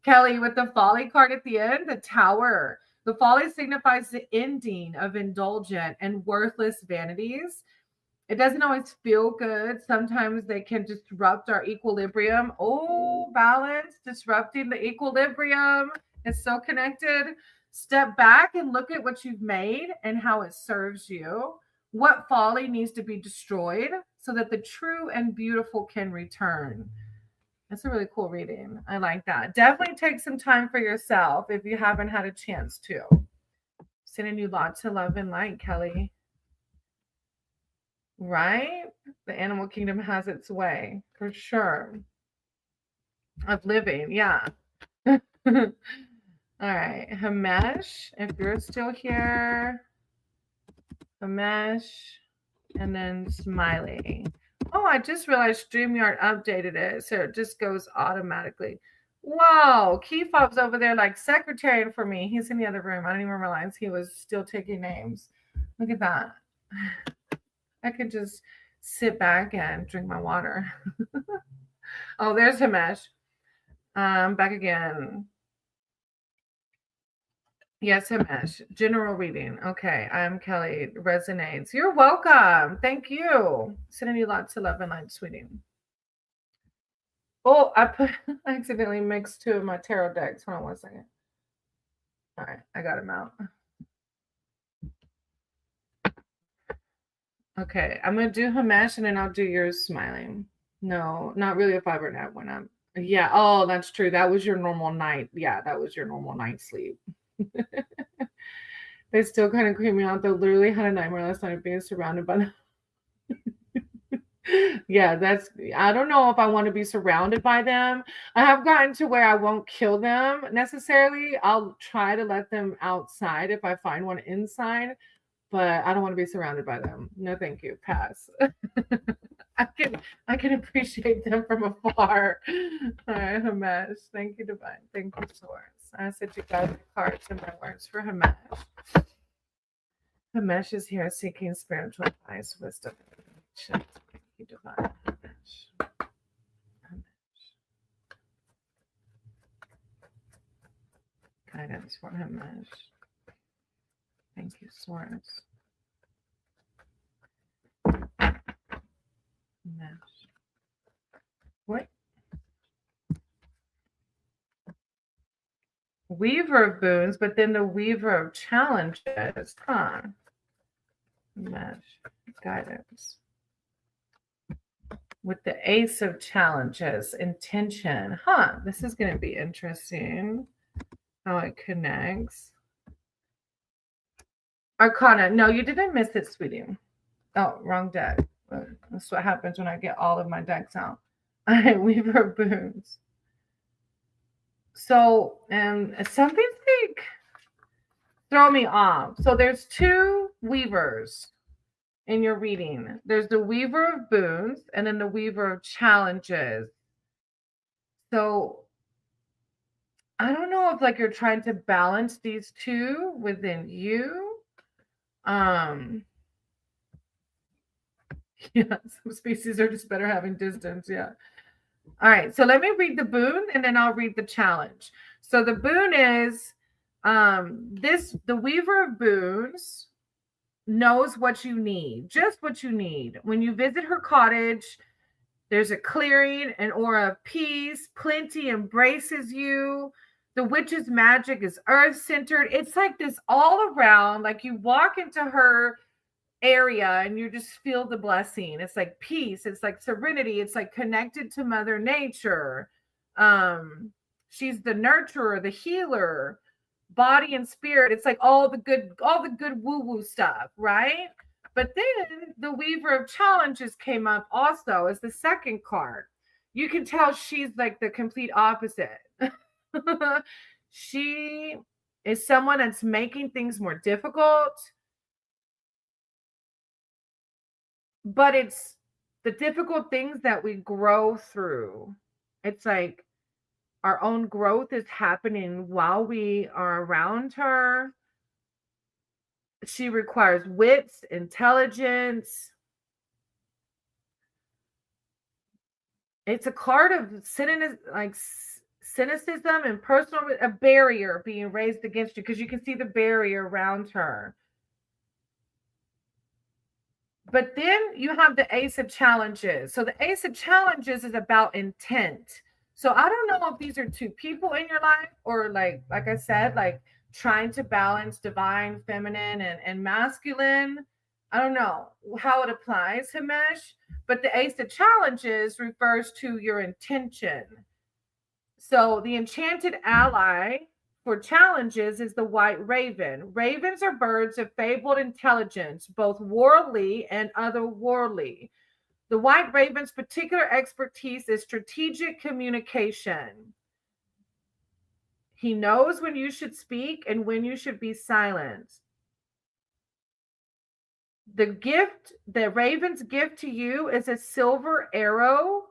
Kelly with the folly card at the end, the tower. The folly signifies the ending of indulgent and worthless vanities. It doesn't always feel good. Sometimes they can disrupt our equilibrium. Oh, balance, disrupting the equilibrium. It's so connected. Step back and look at what you've made and how it serves you. What folly needs to be destroyed so that the true and beautiful can return. That's a really cool reading. I like that. Definitely take some time for yourself if you haven't had a chance to. Sending you lots of love and light, Kelly. Right? The animal kingdom has its way, for sure. Of living, yeah. All right, Hamesh, if you're still here. Hamesh, and then Smiley. Oh, I just realized StreamYard updated it, so it just goes automatically. Wow, Keyfob's over there like secretary for me. He's in the other room. I didn't even realize he was still taking names. Look at that. I could just sit back and drink my water. Oh, there's Hamesh. Back again. Yes, Hamesh. General reading. Okay, I'm Kelly. Resonates. You're welcome. Thank you. Sending you lots of love and light, sweetie. Oh, I accidentally mixed two of my tarot decks. Hold on one second. I got him out. Okay, I'm gonna do Hamesh and then I'll do yours, Smiling. No, not really a fiber nap when I'm. Yeah. Oh, that's true. That was your normal night. Yeah, that was your normal night sleep. They still kind of creep me out though. Literally had a nightmare last night of being surrounded by them. Yeah, that's. I don't know if I want to be surrounded by them. I have gotten to where I won't kill them necessarily. I'll try to let them outside if I find one inside, but I don't want to be surrounded by them. No, thank you. Pass. I can appreciate them from afar. All right, Hamesh. Thank you, Divine. Thank you, Source. I said you guys the cards and my words for Hamesh. Hamesh is here seeking spiritual advice, wisdom, and thank you, Divine. Hamesh. Guidance for Hamesh. Thank you, Source. Hamesh. What? Weaver of boons, but then the Weaver of challenges, huh? Mesh guidance. With the Ace of challenges, intention, huh? This is going to be interesting how it connects. Arcana, no, you didn't miss it, sweetie. Oh, wrong deck. That's what happens when I get all of my decks out. All right, Weaver of boons. So, something's like throw me off. So there's two weavers in your reading. There's the Weaver of boons and then the Weaver of challenges. So I don't know if like you're trying to balance these two within you. Yeah, some species are just better having distance. Yeah. All right, so let me read the boon and then I'll read the challenge. So the boon is the Weaver of boons knows what you need, just what you need. When you visit her cottage, there's a clearing, an aura of peace, plenty embraces you. The witch's magic is earth-centered. It's like this all around, like you walk into her area and you just feel the blessing. It's like peace, it's like serenity, it's like connected to Mother Nature. She's the nurturer, the healer, body and spirit. It's like all the good woo-woo stuff, right? But then the Weaver of challenges came up also as the second card. You can tell she's like the complete opposite. She is someone that's making things more difficult. But it's the difficult things that we grow through. It's like our own growth is happening while we are around her. She requires wits, intelligence. It's a card of cynicism and personal, a barrier being raised against you because you can see the barrier around her. But then you have the Ace of challenges. So the Ace of challenges is about intent. So I don't know if these are two people in your life or like I said, like trying to balance divine, feminine, and masculine. I don't know how it applies, Hamesh, but the Ace of challenges refers to your intention. So the enchanted ally for challenges is the white raven. Ravens are birds of fabled intelligence, both worldly and otherworldly. The white raven's particular expertise is strategic communication. He knows when you should speak and when you should be silent. The raven's gift to you is a silver arrow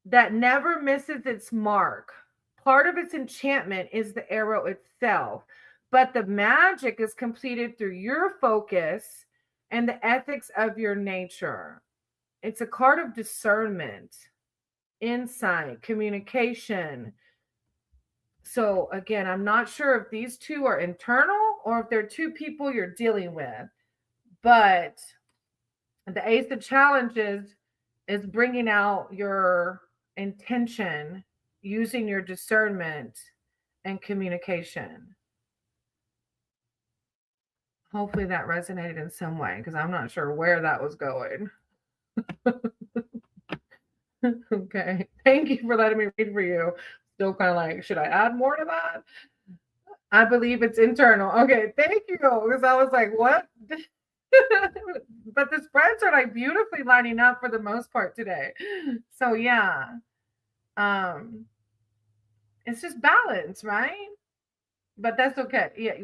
that never misses its mark. Part of its enchantment is the arrow itself, but the magic is completed through your focus and the ethics of your nature. It's a card of discernment, insight, communication. So again, I'm not sure if these two are internal or if they're two people you're dealing with, but the Ace of challenges is bringing out your intention using your discernment and communication. Hopefully that resonated in some way, because I'm not sure where that was going. Okay. Thank you for letting me read for you. Still kind of like, should I add more to that? I believe it's internal. Okay. Thank you. Because I was like, what? But the spreads are like beautifully lining up for the most part today. So yeah. It's just balance, right? But that's okay. Yeah,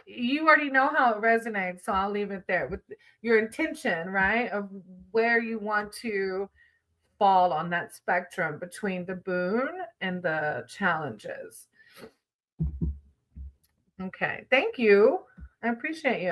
you already know how it resonates, so I'll leave it there with your intention, right? Of where you want to fall on that spectrum between the boon and the challenges. Okay, thank you. I appreciate you.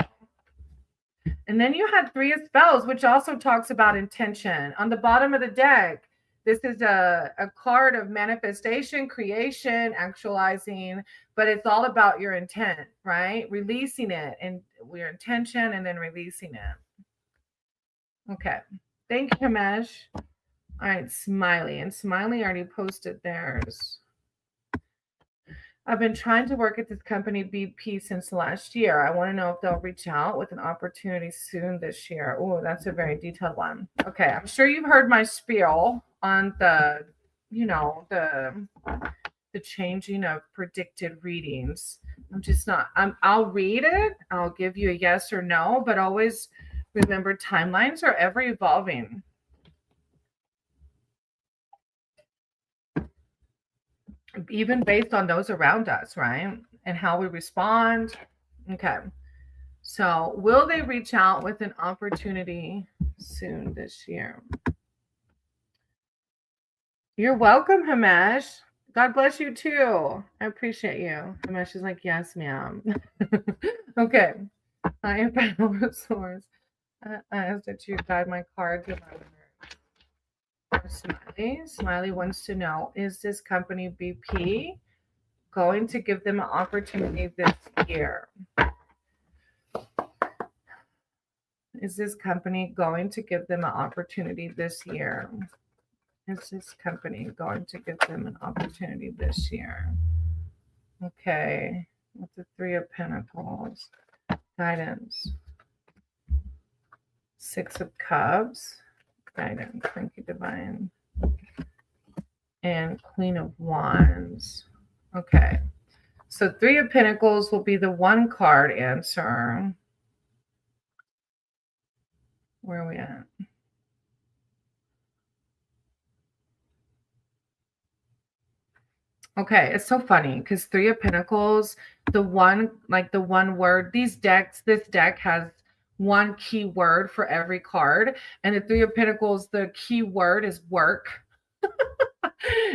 And then you had Three of Spells, which also talks about intention. On the bottom of the deck, this is a card of manifestation, creation, actualizing, but it's all about your intent, right? Releasing it and your intention and then releasing it. Okay. Thank you, Hamesh. All right, Smiley. And Smiley already posted theirs. I've been trying to work at this company BP since last year. I want to know if they'll reach out with an opportunity soon this year. Oh, that's a very detailed one. Okay, I'm sure you've heard my spiel on the, the changing of predicted readings. I'll read it. I'll give you a yes or no, but always remember timelines are ever evolving. Even based on those around us, right? And how we respond. Okay. So, will they reach out with an opportunity soon this year? You're welcome, Hamesh. God bless you too. I appreciate you. Hamesh is like, yes, ma'am. Okay. I am Power Source. I ask that you guide my cards in my words. Smiley. Smiley wants to know, is this company BP going to give them an opportunity this year? Is this company going to give them an opportunity this year? Is this company going to give them an opportunity this year? Okay. With the Three of Pentacles. Guidance. Six of Cups. Guidance. Thank you, Divine. And Queen of Wands. Okay. So Three of Pentacles will be the one card answer. Where are we at? Okay, it's so funny because Three of Pentacles, the one word, this deck has one key word for every card. And the Three of Pentacles, the key word is work.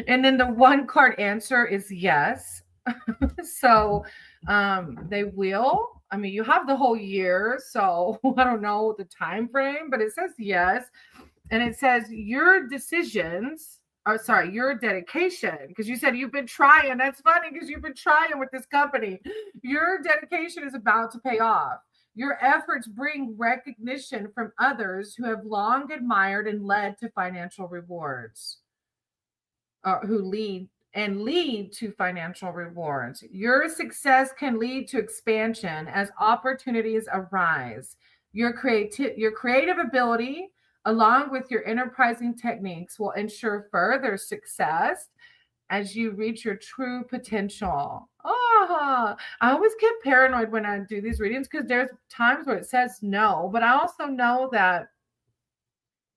And then the one card answer is yes. So they will. I mean, you have the whole year, so I don't know the time frame, but it says yes. And it says your decisions, your dedication, because you said you've been trying. That's funny because you've been trying with this company. Your dedication is about to pay off. Your efforts bring recognition from others who have long admired and led to financial rewards, who lead to financial rewards. Your success can lead to expansion as opportunities arise. Your creative ability, along with your enterprising techniques, will ensure further success as you reach your true potential. I always get paranoid when I do these readings because there's times where it says no, but I also know that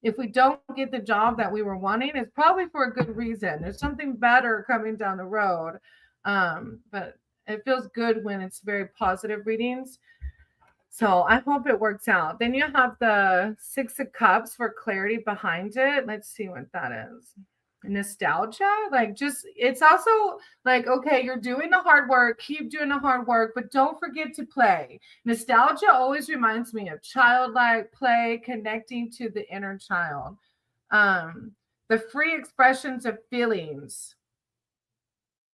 if we don't get the job that we were wanting, it's probably for a good reason. There's something better coming down the road. But it feels good when it's very positive readings. So I hope it works out. Then you have the Six of Cups for clarity behind it. Let's see what that is. Nostalgia, it's also like, okay, you're doing the hard work, keep doing the hard work, but don't forget to play. Nostalgia always reminds me of childlike play, connecting to the inner child. The free expressions of feelings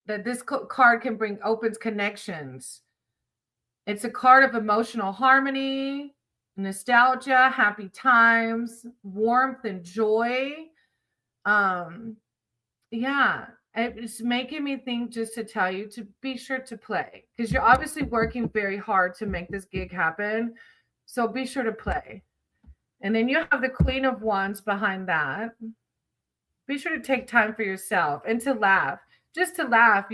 that this card can bring opens connections. It's a card of emotional harmony, nostalgia, happy times, warmth and joy. Yeah. It's making me think just to tell you to be sure to play because you're obviously working very hard to make this gig happen. So be sure to play. And then you have the Queen of Wands behind that. Be sure to take time for yourself and to laugh. Just to laugh,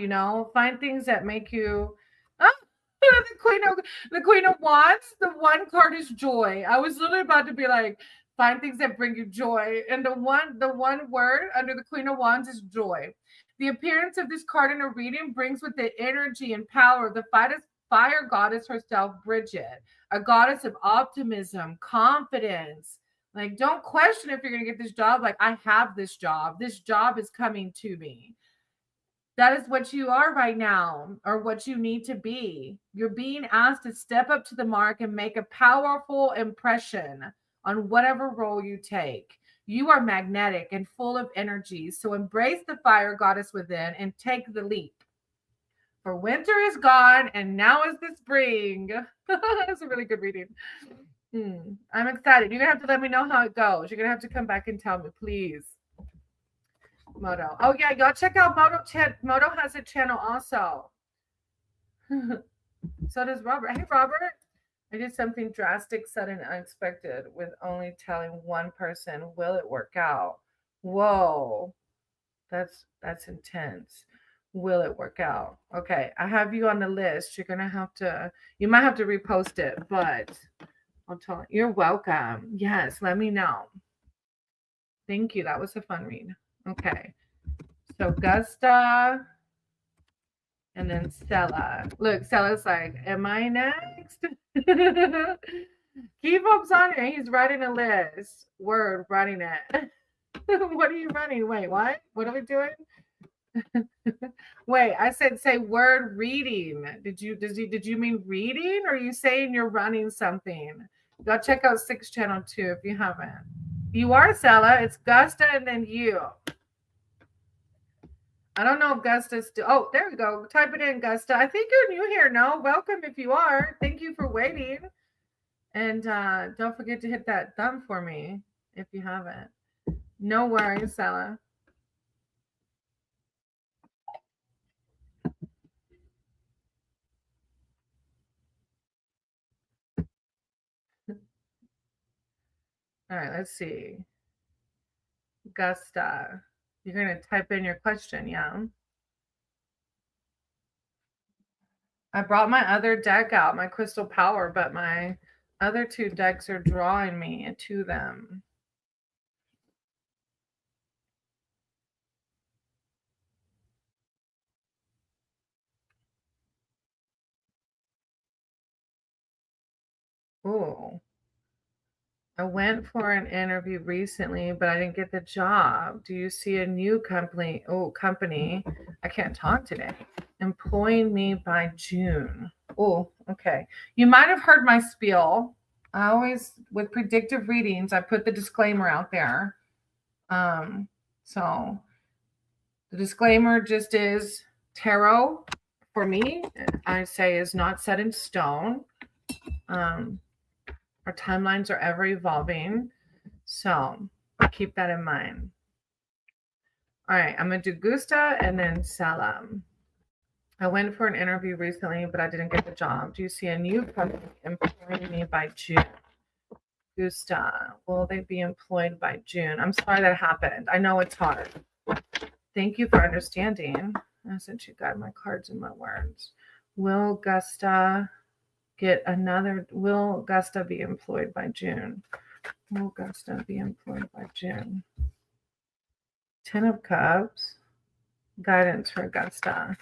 find things that make you. Oh, the Queen of Wands. The one card is joy. I was literally about to be like, find things that bring you joy, and the one word under the Queen of Wands is joy. The appearance of this card in a reading brings with it energy and power the fire goddess herself, Bridget, a goddess of optimism, confidence. Like, don't question if you're going to get this job. Like, I have this job. This job is coming to me. That is what you are right now, or what you need to be. You're being asked to step up to the mark and make a powerful impression on whatever role you take. You are magnetic and full of energy. So embrace the fire goddess within and take the leap. For winter is gone and now is the spring. That's a really good reading. I'm excited. You're going to have to let me know how it goes. You're going to have to come back and tell me, please. Moto. Oh, yeah. Y'all check out Moto. Moto has a channel also. So does Robert. Hey, Robert. I did something drastic, sudden, unexpected with only telling one person. Will it work out? Whoa. That's intense. Will it work out? Okay. I have you on the list. You might have to repost it, but I'll tell you. You're welcome. Yes. Let me know. Thank you. That was a fun read. Okay. So Gusta and then Cella. Look, Cella's like, am I next? Keyfob's on it. He's writing a list. Word, writing it. What are you running? Wait, what? What are we doing? Wait, I said say word reading. Did you mean reading, or are you saying you're running something? Go check out 6 channel 2 if you haven't. You are Cella. It's Gusta and then you. I don't know if Gusta's still. Oh, there we go. Type it in, Gusta. I think you're new here. No, welcome if you are. Thank you for waiting. And don't forget to hit that thumb for me if you haven't. No worries, Cella. All right, let's see. Gusta. You're going to type in your question, yeah? I brought my other deck out, my Crystal Power, but my other 2 decks are drawing me to them. Ooh. I went for an interview recently, but I didn't get the job. Do you see a new company? I can't talk today. Employing me by June. Oh, okay. You might have heard my spiel. I always, with predictive readings, I put the disclaimer out there. So the disclaimer just is tarot for me, I say, is not set in stone. Our timelines are ever evolving. So keep that in mind. All right, I'm going to do Gusta and then Cella. I went for an interview recently, but I didn't get the job. Do you see a new company employing me by June? Gusta, will they be employed by June? I'm sorry that happened. I know it's hard. Thank you for understanding. I sent you guys my cards and my words. Will Gusta be employed by June? Will Gusta be employed by June? 10 of Cups. Guidance for Gusta.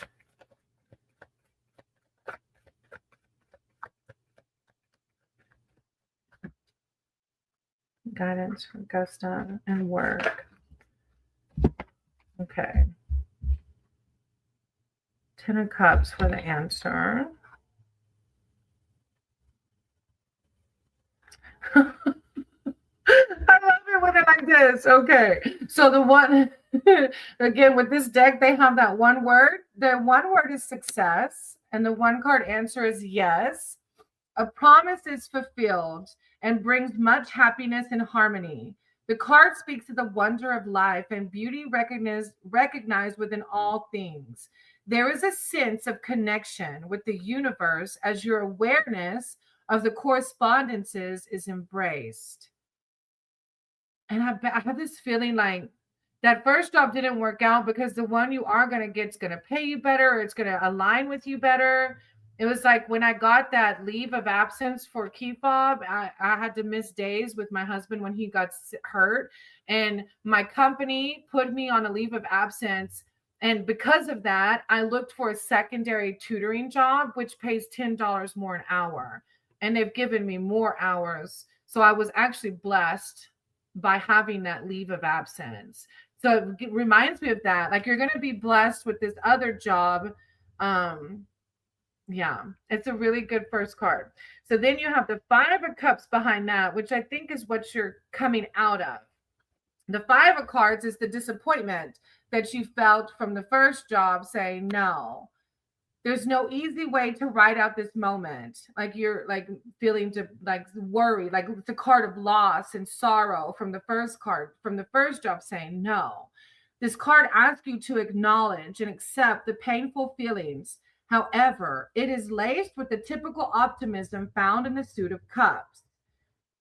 Guidance for Gusta and work. Okay. 10 of Cups for the answer. I love it when they're like this. Okay. So the one, again, with this deck, they have that one word. The one word is success. And the one card answer is yes. A promise is fulfilled and brings much happiness and harmony. The card speaks to the wonder of life and beauty recognized within all things. There is a sense of connection with the universe as your awareness of the correspondences is embraced. And I have this feeling like that first job didn't work out because the one you are going to get is going to pay you better, or it's going to align with you better. It was like when I got that leave of absence for Keyfob, I had to miss days with my husband when he got hurt. And my company put me on a leave of absence. And because of that, I looked for a secondary tutoring job, which pays $10 more an hour. And they've given me more hours. So I was actually blessed by having that leave of absence. So it reminds me of that. Like, you're going to be blessed with this other job. Yeah, it's a really good first card. So then you have the Five of Cups behind that, which I think is what you're coming out of. The Five of Cards is the disappointment that you felt from the first job saying no. There's no easy way to write out this moment. Like, you're like feeling to like worry, like the card of loss and sorrow from the first card, from the first job saying no. This card asks you to acknowledge and accept the painful feelings. However, it is laced with the typical optimism found in the Suit of Cups.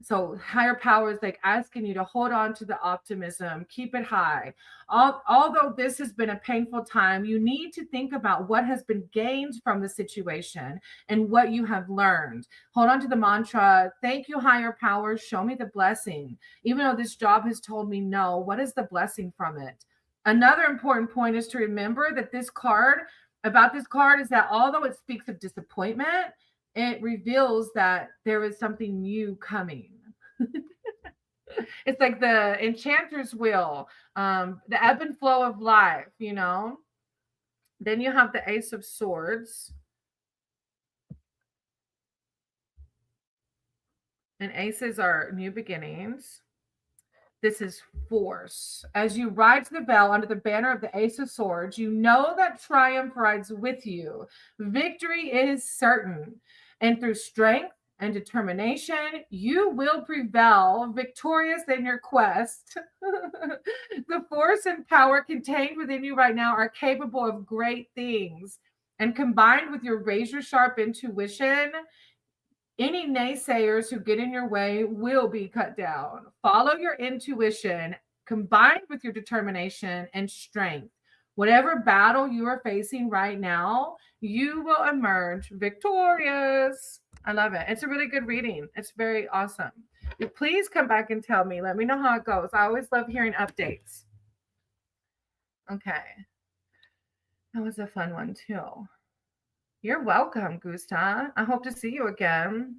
So higher power is like asking you to hold on to the optimism, keep it high. Although this has been a painful time, you need to think about what has been gained from the situation and what you have learned. Hold on to the mantra, thank you, higher power, show me the blessing. Even though this job has told me no, what is the blessing from it? Another important point is to remember that this card is that although it speaks of disappointment, it reveals that there is something new coming. It's like the enchanter's wheel, the ebb and flow of life, you know. Then you have the Ace of Swords. And aces are new beginnings. This is force. As you ride to the bell under the banner of the Ace of Swords, you know that triumph rides with you. Victory is certain. And through strength and determination, you will prevail, victorious in your quest. The force and power contained within you right now are capable of great things. And combined with your razor sharp intuition, any naysayers who get in your way will be cut down. Follow your intuition combined with your determination and strength. Whatever battle you are facing right now, you will emerge victorious. I love it. It's a really good reading. It's very awesome. Please come back and tell me. Let me know how it goes. I always love hearing updates. Okay. That was a fun one too. You're welcome, Gusta. I hope to see you again.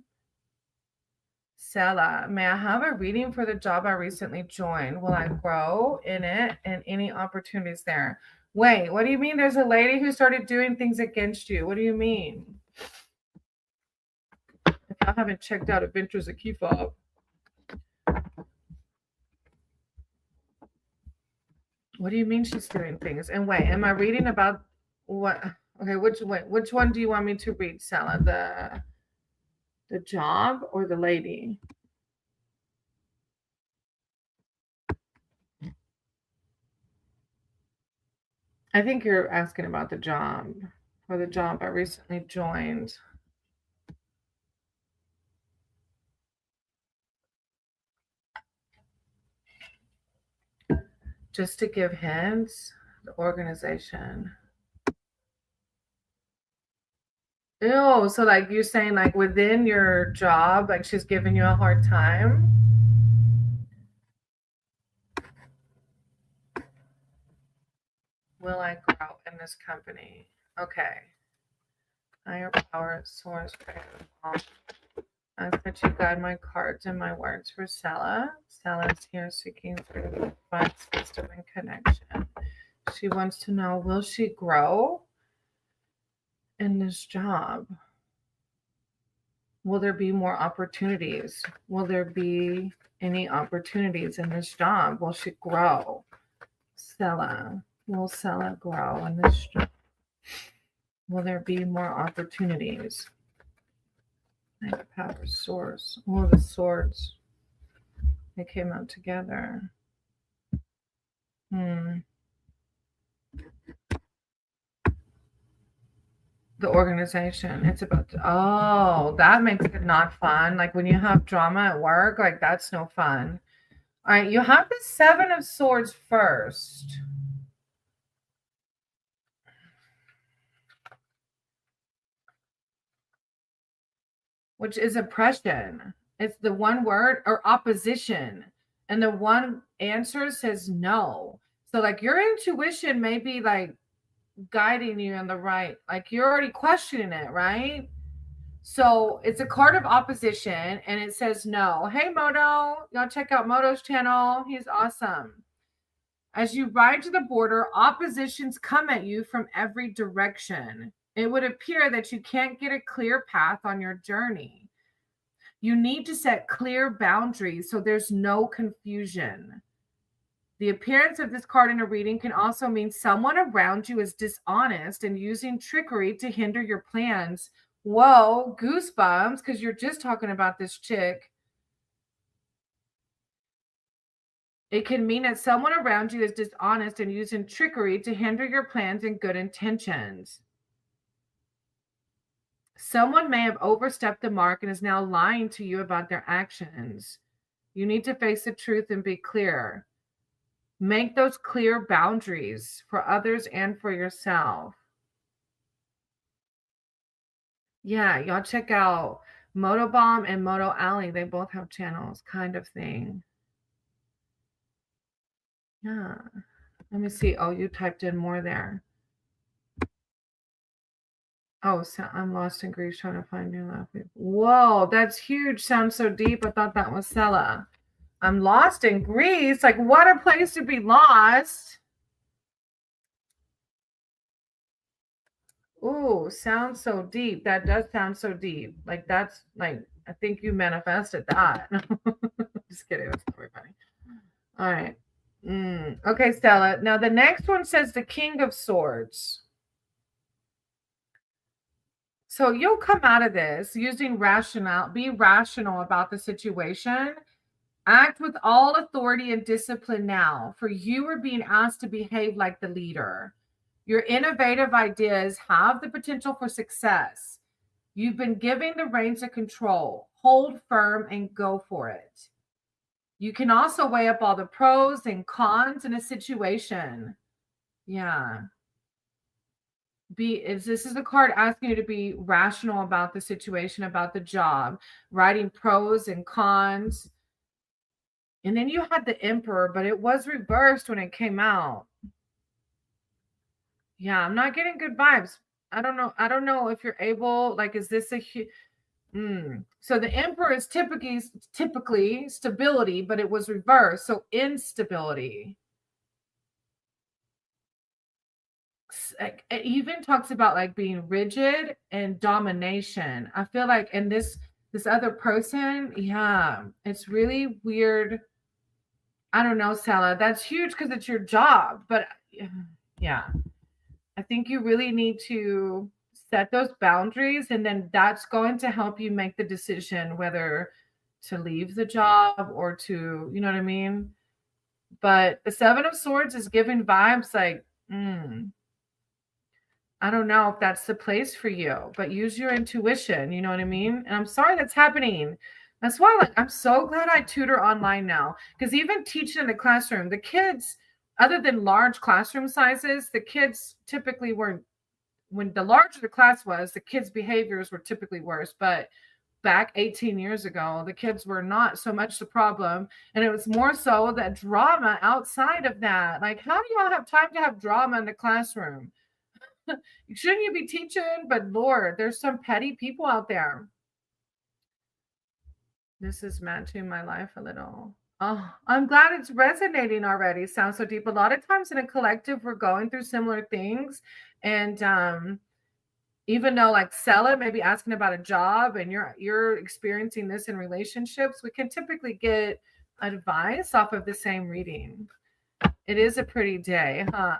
Cella, may I have a reading for the job I recently joined? Will I grow in it and any opportunities there? Wait, what do you mean there's a lady who started doing things against you? What do you mean? If I haven't checked out Adventures of Keyfob. What do you mean she's doing things? And wait, am I reading about what? Okay, which one do you want me to read, Cella? The job or the lady? I think you're asking about the job, or the job I recently joined. Just to give hints, the organization. Ew, so like you're saying like within your job, like she's giving you a hard time? Will I grow in this company? Okay. Higher power, source, prayer. I put you guide my cards and my words for Cella. Cella's here seeking through advice, wisdom, and connection. She wants to know, will she grow in this job? Will there be more opportunities? Will there be any opportunities in this job? Will she grow? Cella, will Cella grow in this job? Will there be more opportunities? Power source. All the swords. They came out together. The organization. It's about, oh, that makes it not fun. Like when you have drama at work, like that's no fun. All right, you have the Seven of Swords first. Which is oppression. It's the one word, or opposition. And the one answer says no. So like your intuition may be like guiding you in the right, like you're already questioning it, right? So it's a card of opposition and it says no. Hey Moto, y'all check out Moto's channel. He's awesome. As you ride to the border, oppositions come at you from every direction. It would appear that you can't get a clear path on your journey. You need to set clear boundaries so there's no confusion. The appearance of this card in a reading can also mean someone around you is dishonest and using trickery to hinder your plans. Whoa, goosebumps, because you're just talking about this chick. It can mean that someone around you is dishonest and using trickery to hinder your plans and good intentions. Someone may have overstepped the mark and is now lying to you about their actions. You need to face the truth and be clear. Make those clear boundaries for others and for yourself. Yeah, y'all check out Moto Bomb and Moto Alley. They both have channels, kind of thing. Yeah. Let me see. Oh, you typed in more there. Oh, so I'm lost in grief trying to find new love. Whoa, that's huge. Sounds so deep. I thought that was Cella. I'm lost in Greece. Like, what a place to be lost. Ooh, sounds so deep. That does sound so deep. Like, that's like, I think you manifested that. Just kidding. That's not very funny. All right. Okay, Stella. Now, the next one says the King of Swords. So you'll come out of this using rationale, be rational about the situation. Act with all authority and discipline now, for you are being asked to behave like the leader. Your innovative ideas have the potential for success. You've been given the reins of control. Hold firm and go for it. You can also weigh up all the pros and cons in a situation. Yeah. This is a card asking you to be rational about the situation, about the job, writing pros and cons. And then you had the Emperor, but it was reversed when it came out. Yeah, I'm not getting good vibes. I don't know if you're able, like, is this a so the Emperor is typically stability, but it was reversed. So instability. It even talks about like being rigid and domination. I feel like in this other person, yeah, it's really weird. I don't know, Cella. That's huge because it's your job. But yeah, I think you really need to set those boundaries, and then that's going to help you make the decision whether to leave the job or to, you know what I mean? But the Seven of Swords is giving vibes like, I don't know if that's the place for you, but use your intuition. You know what I mean? And I'm sorry that's happening. That's why, like, I'm so glad I tutor online now. Because even teaching in the classroom, the kids, other than large classroom sizes, the kids typically weren't, when the larger the class was, the kids' behaviors were typically worse. But back 18 years ago, the kids were not so much the problem. And it was more so that drama outside of that. Like, how do y'all have time to have drama in the classroom? Shouldn't you be teaching? But Lord, there's some petty people out there. This is meant to my life a little. Oh, I'm glad it's resonating already. Sounds so deep. A lot of times in a collective, we're going through similar things. And even though like Cella may be asking about a job and you're experiencing this in relationships, we can typically get advice off of the same reading. It is a pretty day, huh?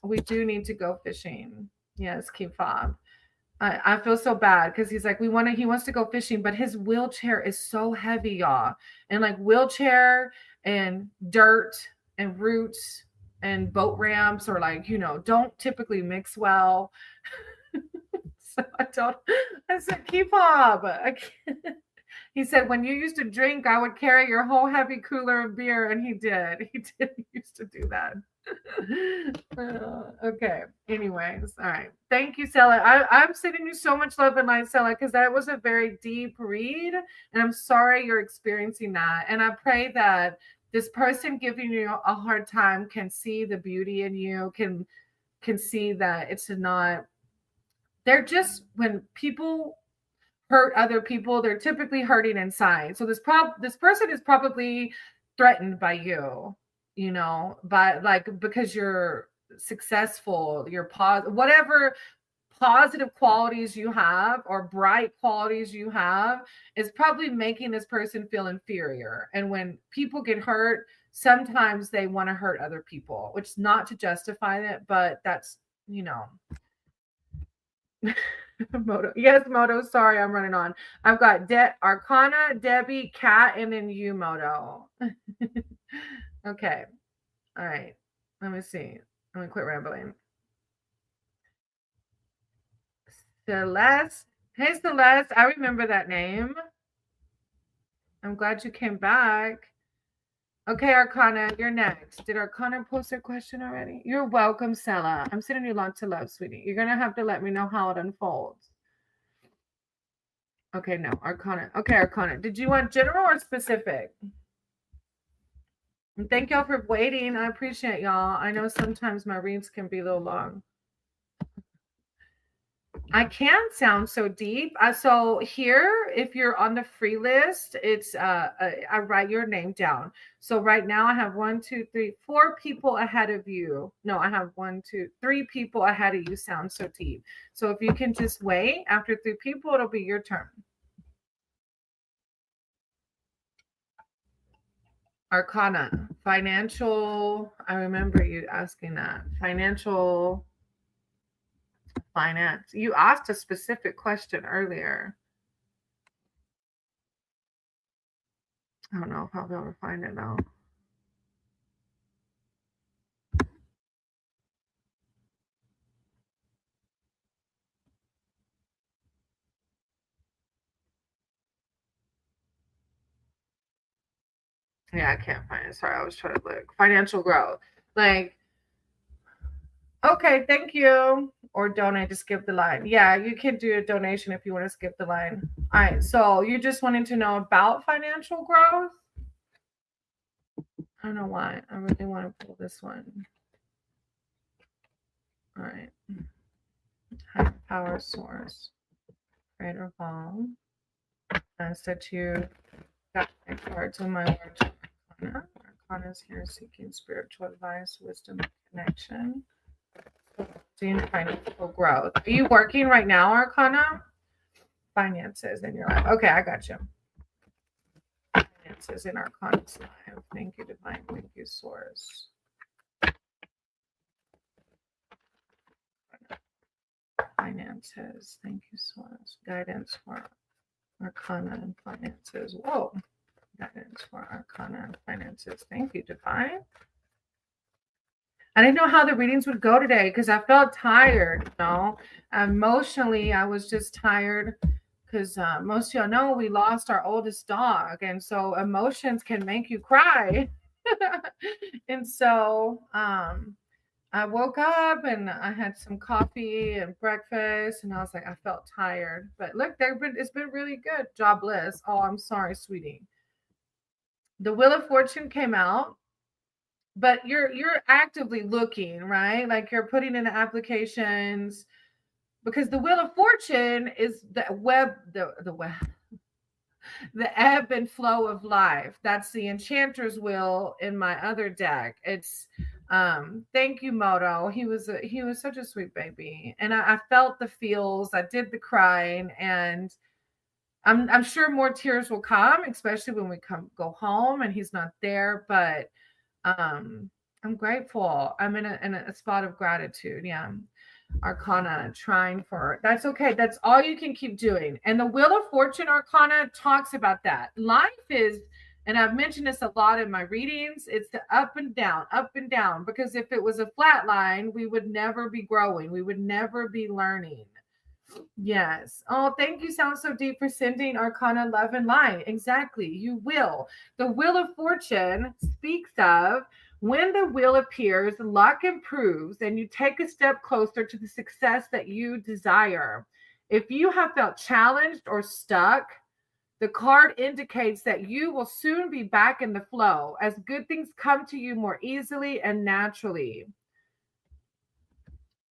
We do need to go fishing. Yes, Keyfob. I feel so bad because he's like, he wants to go fishing, but his wheelchair is so heavy, y'all. And like wheelchair and dirt and roots and boat ramps or like, don't typically mix well. So I said, Keyfob. He said, when you used to drink, I would carry your whole heavy cooler of beer. And he did. He did used to do that. Okay. Anyways, all right. Thank you, Cella. I'm sending you so much love and light, Cella, because that was a very deep read. And I'm sorry you're experiencing that. And I pray that this person giving you a hard time can see the beauty in you, can see that it's not, they're just, when people hurt other people, they're typically hurting inside. So this person is probably threatened by you, by like, because you're successful, you're whatever positive qualities you have or bright qualities you have is probably making this person feel inferior. And when people get hurt, sometimes they want to hurt other people, which is not to justify it, but that's, Moto. Yes, Moto. Sorry, I'm running on. I've got Arcana, Debbie, Kat, and then you, Moto. Okay. All right. Let me see. I'm going to quit rambling. Celeste. Hey, Celeste. I remember that name. I'm glad you came back. Okay, Arcana, you're next. Did Arcana post their question already? You're welcome, Cella. I'm sending you lots of love, sweetie. You're going to have to let me know how it unfolds. Okay, no, Arcana. Okay, Arcana. Did you want general or specific? And thank y'all for waiting. I appreciate y'all. I know sometimes my reads can be a little long. I can sound so deep. So here, if you're on the free list, it's I write your name down. So right now I have 1, 2, 3, 4 people ahead of you. No, I have 1, 2, 3 people ahead of you sound so deep. So if you can just wait, after 3 people, it'll be your turn. Arcana, financial. I remember you asking that. Financial. Finance. You asked a specific question earlier. I don't know if I'll be able to find it now. Yeah, I can't find it. Sorry, I was trying to look. Financial growth. Like, okay, thank you. Or donate to skip the line. Yeah, you can do a donation if you want to skip the line. All right, so you just wanted to know about financial growth? I don't know why. I really want to pull this one. All right. High power source. Greater Ball. I said you got my cards on my word. Arcana is here seeking spiritual advice, wisdom, and connection. Seeing financial growth. Are you working right now, Arcana? Finances in your life. Okay, I got you. Finances in Arcana's life. Thank you, Divine. Thank you, Source. Finances. Thank you, Source. Guidance for Arcana and finances. Whoa. Guidance for Arcana and finances. Thank you, Divine. I didn't know how the readings would go today because I felt tired, Emotionally, I was just tired because most of y'all know we lost our oldest dog. And so emotions can make you cry. And so I woke up and I had some coffee and breakfast and I was like, I felt tired. But look, it's been really good. Jobless. Oh, I'm sorry, sweetie. The Wheel of Fortune came out. But you're actively looking, right? Like you're putting in applications because the Wheel of Fortune is the ebb and flow of life. That's the Enchanter's Wheel in my other deck. It's thank you, Moto. He was such a sweet baby, and I felt the feels. I did the crying, and I'm sure more tears will come, especially when we go home and he's not there. But I'm grateful. I'm in a spot of gratitude. Yeah. Arcana, trying for, that's okay. That's all you can keep doing. And the Wheel of Fortune Arcana talks about that. Life is, and I've mentioned this a lot in my readings, it's the up and down. Because if it was a flat line, we would never be growing. We would never be learning. Yes. Oh, thank you. Sounds so deep for sending Arcana, Love, and Light. Exactly. You will. The Wheel of Fortune speaks of when the wheel appears, luck improves, and you take a step closer to the success that you desire. If you have felt challenged or stuck, the card indicates that you will soon be back in the flow as good things come to you more easily and naturally.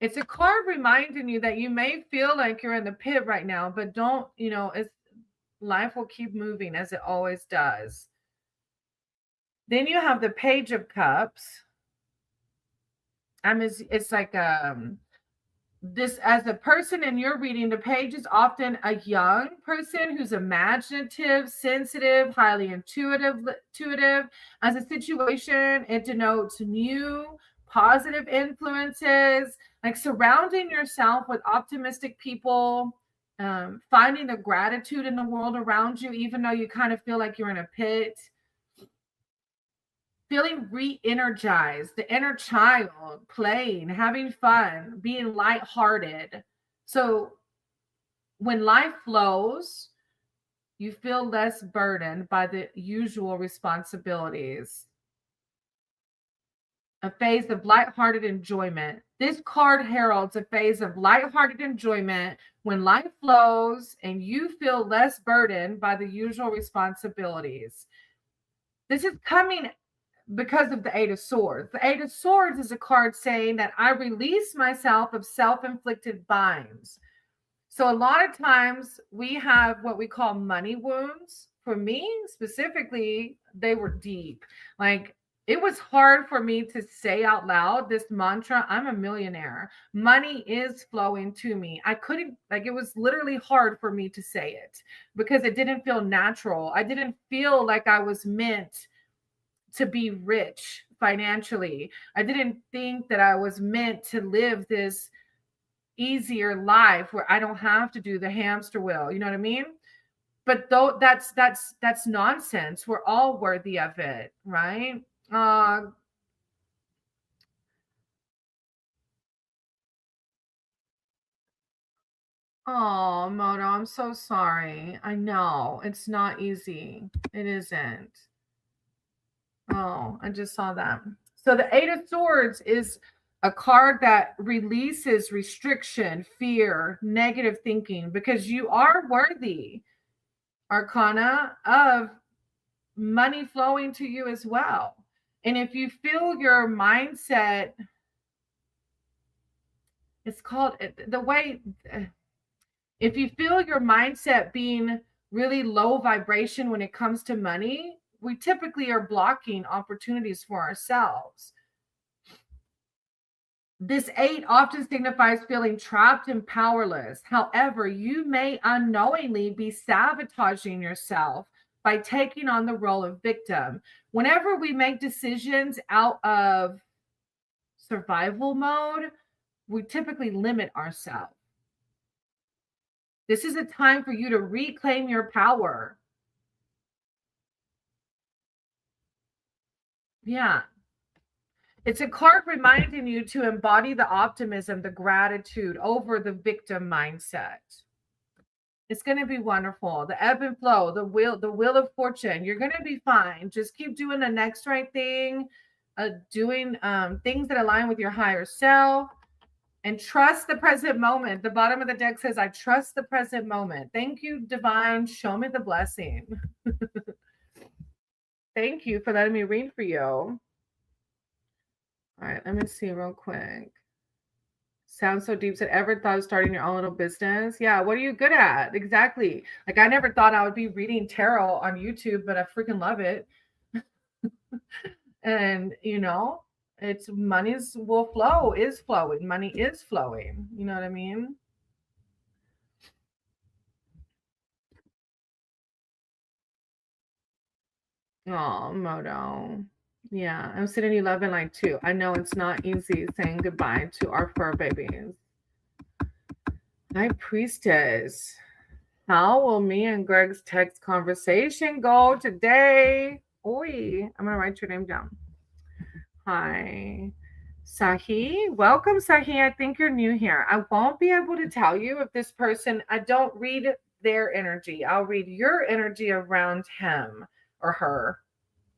It's a card reminding you that you may feel like you're in the pit right now, but don't, it's life will keep moving as it always does. Then you have the Page of Cups. It's like this, as a person in your reading, the page is often a young person who's imaginative, sensitive, highly intuitive. As a situation, it denotes new positive influences, like surrounding yourself with optimistic people, finding the gratitude in the world around you, even though you kind of feel like you're in a pit. Feeling re-energized, the inner child, playing, having fun, being lighthearted. So when life flows, you feel less burdened by the usual responsibilities. A phase of lighthearted enjoyment. This card heralds a phase of lighthearted enjoyment when life flows and you feel less burdened by the usual responsibilities. This is coming because of the Eight of Swords. The Eight of Swords is a card saying that I release myself of self-inflicted binds. So a lot of times we have what we call money wounds. For me specifically, they were deep. Like, it was hard for me to say out loud this mantra, I'm a millionaire. Money is flowing to me. I couldn't, like, it was literally hard for me to say it because it didn't feel natural. I didn't feel like I was meant to be rich financially. I didn't think that I was meant to live this easier life where I don't have to do the hamster wheel. You know what I mean? But though that's nonsense. We're all worthy of it, right? Oh, Moto, I'm so sorry. I know it's not easy. It isn't. Oh, I just saw that. So the Eight of Swords is a card that releases restriction, fear, negative thinking, because you are worthy, Arcana, of money flowing to you as well. And if you feel your mindset, it's called the way, if you feel your mindset being really low vibration when it comes to money, we typically are blocking opportunities for ourselves. This 8 often signifies feeling trapped and powerless. However, you may unknowingly be sabotaging yourself by taking on the role of victim. Whenever we make decisions out of survival mode, we typically limit ourselves. This is a time for you to reclaim your power. Yeah. It's a card reminding you to embody the optimism, the gratitude over the victim mindset. It's going to be wonderful. The ebb and flow, the wheel of fortune. You're going to be fine. Just keep doing the next right thing, doing things that align with your higher self, and trust the present moment. The bottom of the deck says, I trust the present moment. Thank you, Divine. Show me the blessing. Thank you for letting me read for you. All right, let me see real quick. Sounds so deep. Said, ever thought of starting your own little business? Yeah, what are you good at? Exactly. Like, I never thought I would be reading tarot on YouTube, but I freaking love it. And, it's money's will flow, is flowing. Money is flowing. You know what I mean? Oh, Moto. Yeah, I'm sitting 11 like too. I know it's not easy saying goodbye to our fur babies. High Priestess. How will me and Greg's text conversation go today? Oi, I'm going to write your name down. Hi. Sahi, welcome, Sahi. I think you're new here. I won't be able to tell you if this person, I don't read their energy. I'll read your energy around him or her,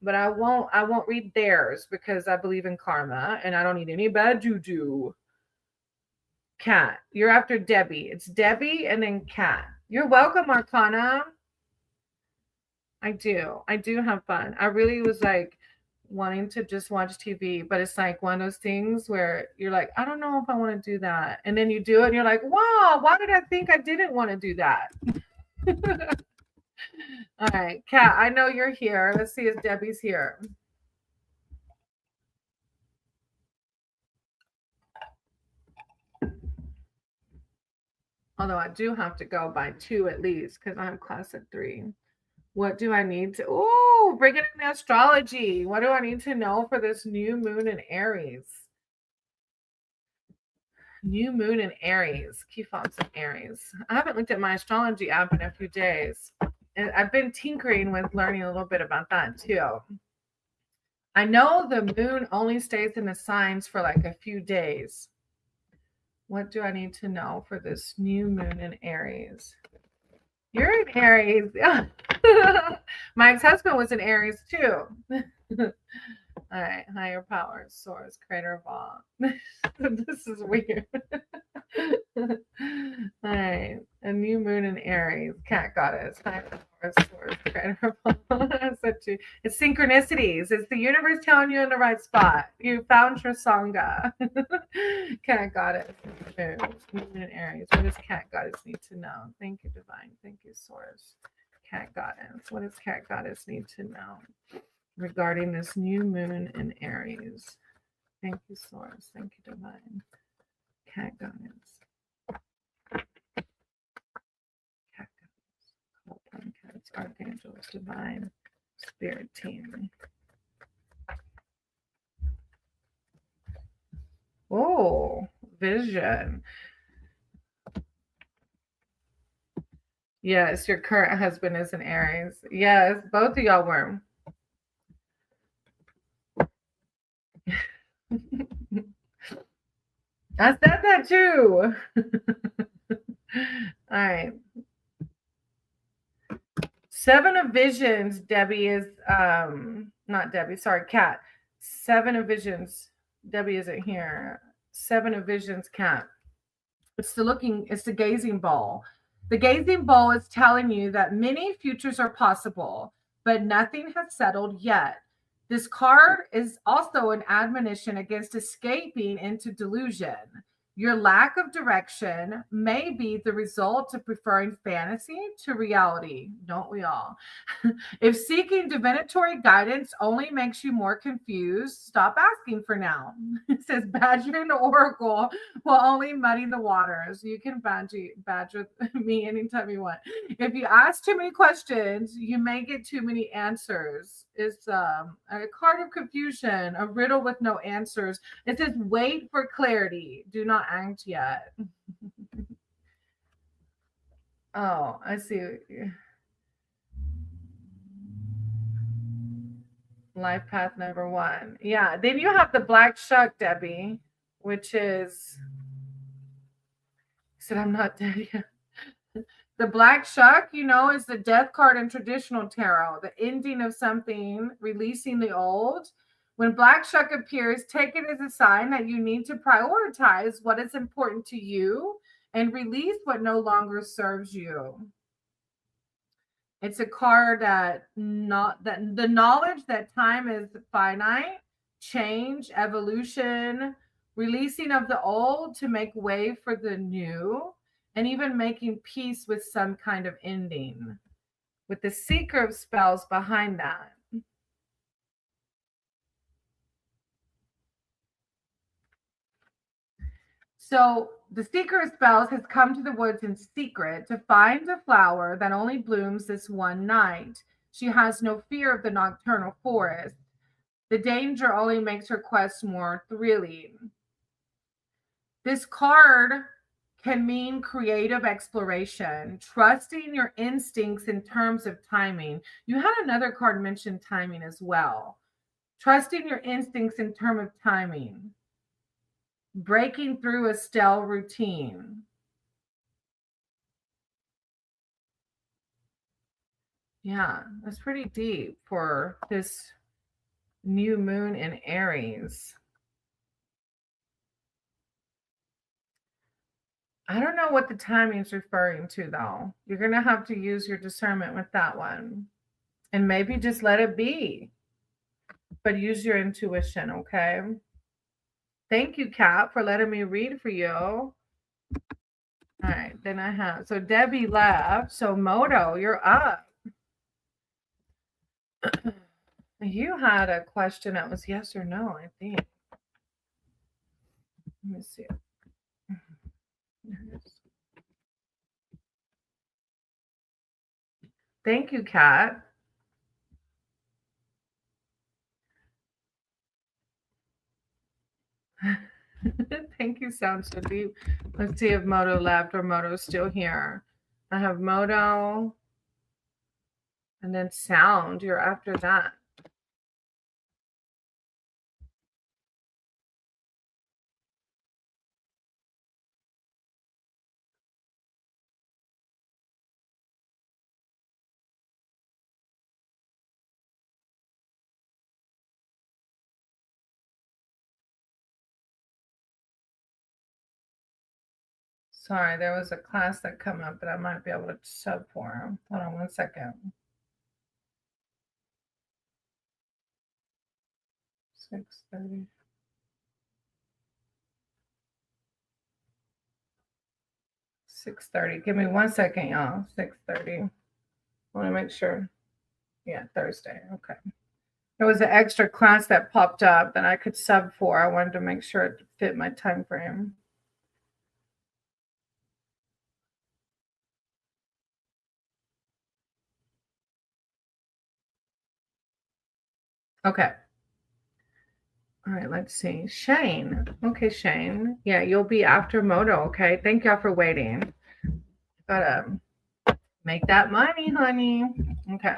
but I won't read theirs because I believe in karma and I don't need any bad juju. Cat, you're after Debbie. It's Debbie and then Cat. You're welcome, Arcana. I do have fun. I really was like wanting to just watch TV, but it's like one of those things where you're like, I don't know if I want to do that. And then you do it and you're like, wow, why did I think I didn't want to do that? All right, Kat, I know you're here. Let's see if Debbie's here. Although I do have to go by 2 at least because I'm class at 3. What do I need to? Oh, bring it in the astrology. What do I need to know for this new moon in Aries? New moon in Aries. Keyfob and Aries. I haven't looked at my astrology app in a few days. And I've been tinkering with learning a little bit about that too. I know the moon only stays in the signs for like a few days. What do I need to know for this new moon in Aries? You're in Aries. Yeah. My ex-husband was in Aries too. All right, higher power, source, creator of all. This is weird. All right, a new moon in Aries, cat goddess, higher power, source, creator of all. It's synchronicities. It's the universe telling you in the right spot. You found your Sangha. Cat goddess, moon in Aries. What does cat goddess need to know? Thank you, divine. Thank you, source. Cat goddess. What does cat goddess need to know regarding this new moon in Aries? Thank you, source. Thank you, divine. Cat goddess. Cat goddess. Call upon cats, archangels, divine, spirit team. Oh, vision. Yes, your current husband is an Aries. Yes, both of y'all were. I said that too. All right. 7 of Visions, Debbie is not Debbie, sorry, Kat. 7 of Visions. Debbie isn't here. 7 of Visions, Kat. It's the gazing ball. The gazing ball is telling you that many futures are possible, but nothing has settled yet. This card is also an admonition against escaping into delusion. Your lack of direction may be the result of preferring fantasy to reality. Don't we all? If seeking divinatory guidance only makes you more confused, stop asking for now. It says badgering the oracle will only muddy the waters. You can badger me anytime you want. If you ask too many questions, you may get too many answers. It's a card of confusion, a riddle with no answers. It says wait for clarity. Do not act yet. Oh, I see. Life path number 1. Yeah. Then you have the black shuck, Debbie, which is said I'm not dead yet. The black shuck, is the death card in traditional tarot, the ending of something, releasing the old. When black shuck appears, take it as a sign that you need to prioritize what is important to you and release what no longer serves you. It's a card that the knowledge that time is finite, change, evolution, releasing of the old to make way for the new, and even making peace with some kind of ending, with the seeker of spells behind that. So the seeker of spells has come to the woods in secret to find a flower that only blooms this one night. She has no fear of the nocturnal forest. The danger only makes her quest more thrilling. This card can mean creative exploration, trusting your instincts in terms of timing. You had another card mention timing as well. Trusting your instincts in terms of timing. Breaking through a stale routine. Yeah, that's pretty deep for this new moon in Aries. I don't know what the timing is referring to, though. You're going to have to use your discernment with that one. And maybe just let it be. But use your intuition, okay? Thank you, Kat, for letting me read for you. All right, then I have, so Debbie left. So Moto, you're up. You had a question that was yes or no, I think. Let me see. Thank you, Kat. Thank you, sounds so deep. Let's see if Moto left or Moto's still here. I have Moto and then sound. You're after that. Sorry, there was a class that come up that I might be able to sub for. Hold on one second. 6:30. Give me 1 second, y'all. 6:30. I want to make sure. Yeah, Thursday. Okay. There was an extra class that popped up that I could sub for. I wanted to make sure it fit my time frame. Okay. All right, let's see. Shane. Okay, Shane. Yeah, you'll be after Moto, okay? Thank y'all for waiting. Gotta make that money, honey. Okay.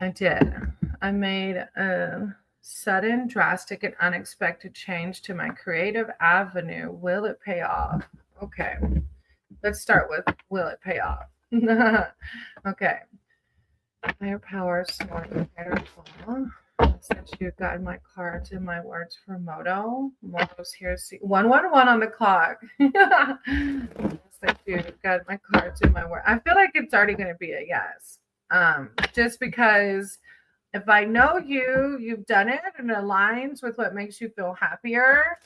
I did. I made a sudden, drastic, and unexpected change to my creative avenue. Will it pay off? Okay. Let's start with will it pay off? Okay. Higher power, smart, since you guide my cards and my words for Moto. Moto's here. See 111 on the clock. Thank you. Guide my cards and my word. I feel like it's already going to be a yes. Just because if I know you've done it and it aligns with what makes you feel happier,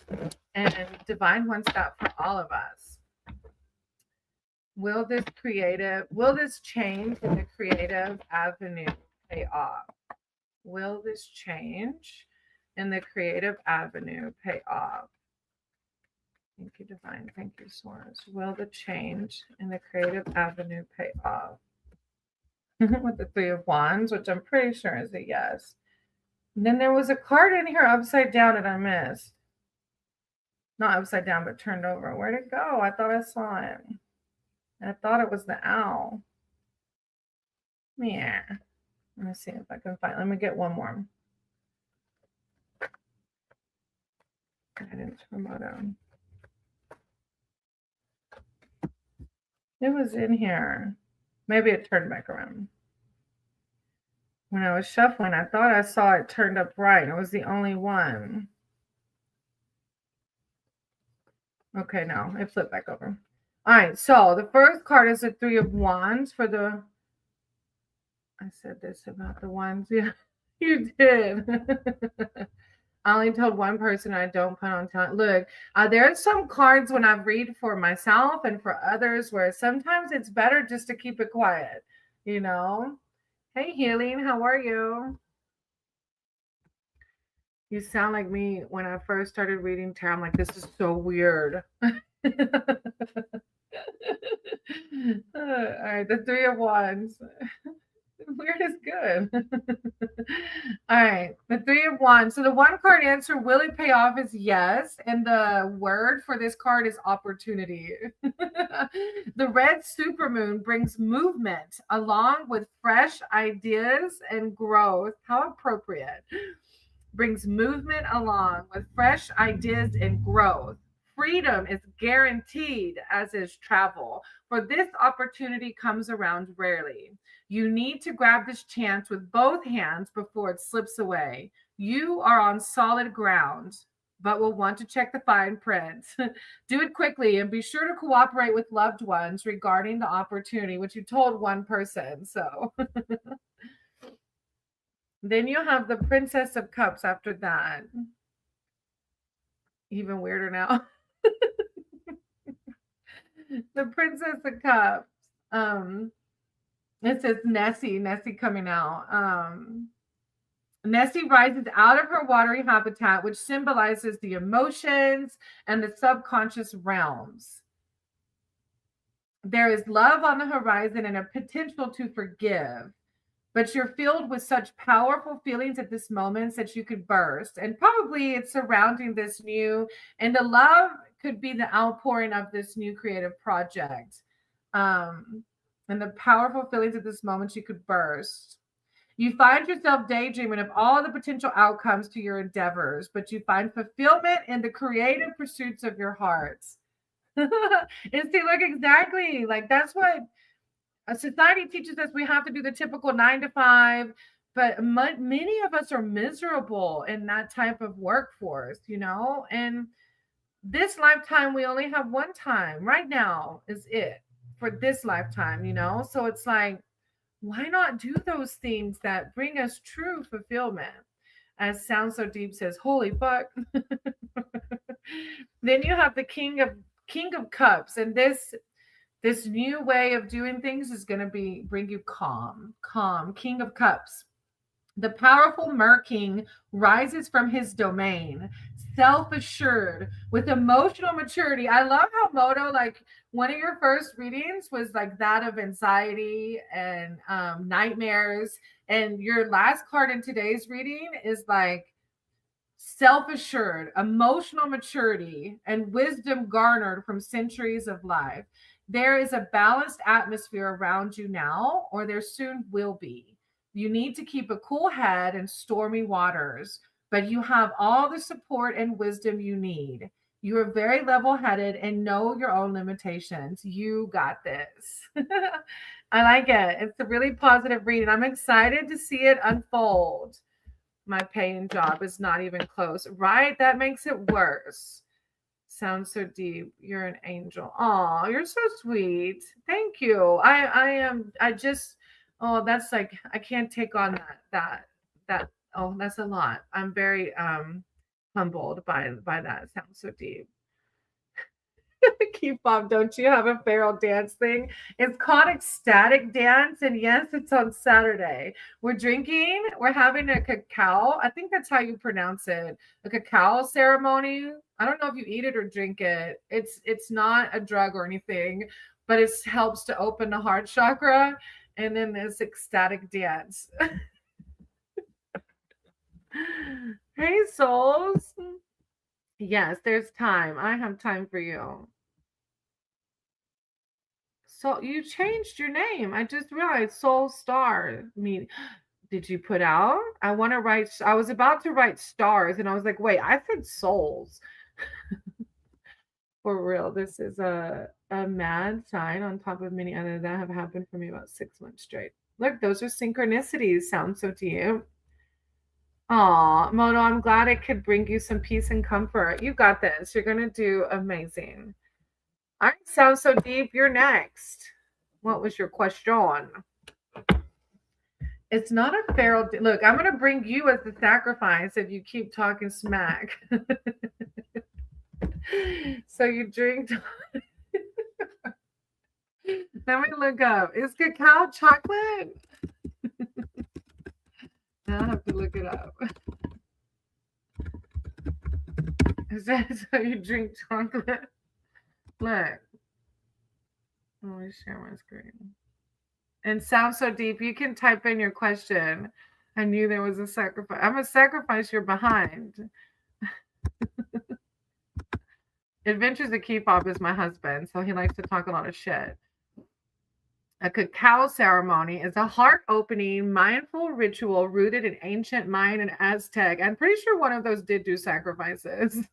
and divine wants that for all of us. Will this change in the creative avenue pay off? Will this change in the creative avenue pay off? Thank you, divine. Thank you, source. Will the change in the creative avenue pay off? With the 3 of Wands, which I'm pretty sure is a yes. And then there was a card in here upside down that I missed. Not upside down, but turned over. Where'd it go? I thought I saw it. I thought it was the owl. Yeah. Let me see if I can find. Let me get one more. Guidance for Moto. It was in here. Maybe it turned back around. When I was shuffling, I thought I saw it turned up right. It was the only one. Okay, no, it flipped back over. All right, so the first card is the 3 of Wands for the. I said this about the wands. Yeah, you did. I only told one person I don't plan on telling. Look, there are some cards when I read for myself and for others where sometimes it's better just to keep it quiet, you know? Hey, Healing, how are you? You sound like me when I first started reading tarot. I'm like, this is so weird. All right, the 3 of Wands. Weird is good. All right. The 3 of Wands. So the one card answer, will it pay off, is yes. And the word for this card is opportunity. The red supermoon brings movement along with fresh ideas and growth. How appropriate. Brings movement along with fresh ideas and growth. Freedom is guaranteed, as is travel, for this opportunity comes around rarely. You need to grab this chance with both hands before it slips away. You are on solid ground, but will want to check the fine print. Do it quickly and be sure to cooperate with loved ones regarding the opportunity, which you told one person. So then you have the Princess of Cups after that. Even weirder now. The Princess of Cups. It says Nessie coming out. Nessie rises out of her watery habitat, which symbolizes the emotions and the subconscious realms. There is love on the horizon and a potential to forgive, but you're filled with such powerful feelings at this moment that you could burst. And probably it's surrounding this new, and the love could be the outpouring of this new creative project. And the powerful feelings at this moment you could burst. You find yourself daydreaming of all the potential outcomes to your endeavors, but you find fulfillment in the creative pursuits of your hearts. And see, look, exactly, like that's what society teaches us. We have to do the typical 9 to 5, but many of us are miserable in that type of workforce, and this lifetime, we only have one time. Right now is it for this lifetime, so it's like, why not do those things that bring us true fulfillment? As Sound So Deep says, holy fuck. Then you have the King of Cups, and this new way of doing things is going to bring you calm. King of Cups. The powerful Mer King rises from his domain, self-assured with emotional maturity. I love how Moto, like one of your first readings was like that of anxiety and nightmares, and your last card in today's reading is like self-assured, emotional maturity, and wisdom garnered from centuries of life. There is a balanced atmosphere around you now, or there soon will be. You need to keep a cool head in stormy waters, but you have all the support and wisdom you need. You are very level-headed and know your own limitations. You got this. I like it. It's a really positive reading. I'm excited to see it unfold. My paying job is not even close. Right? That makes it worse. Sounds so deep. You're an angel. Oh, you're so sweet. Thank you. I just, oh, that's like, I can't take on that. Oh, that's a lot. I'm very humbled by that. Sounds so deep. Keyfob, don't you have a feral dance thing? It's called ecstatic dance, and yes, it's on Saturday. We're having a cacao. I think that's how you pronounce it. A cacao ceremony. I don't know if you eat it or drink it. It's not a drug or anything, but it helps to open the heart chakra. And then this ecstatic dance. Hey, souls. Yes, there's time. I have time for you. So you changed your name. I just realized Soul Star. Did you put out? I was about to write stars, and I was like, wait, I said souls. For real. This is a mad sign on top of many others that have happened for me about 6 months straight. Look, those are synchronicities. Sound so deep. Aw, Moto, I'm glad it could bring you some peace and comfort. You got this. You're going to do amazing. All right, Sound So Deep, you're next. What was your question? It's not a feral. Look, I'm going to bring you as the sacrifice if you keep talking smack. So you drink. Let me look up. Is cacao chocolate? I'll have to look it up. Is that so you drink chocolate? Look. Let me share my screen. And sounds so deep. You can type in your question. I knew there was a sacrifice. I'm a sacrifice you're behind. Adventures of Keyfob is my husband, so he likes to talk a lot of shit. A cacao ceremony is a heart-opening, mindful ritual rooted in ancient Mayan and Aztec. I'm pretty sure one of those did do sacrifices.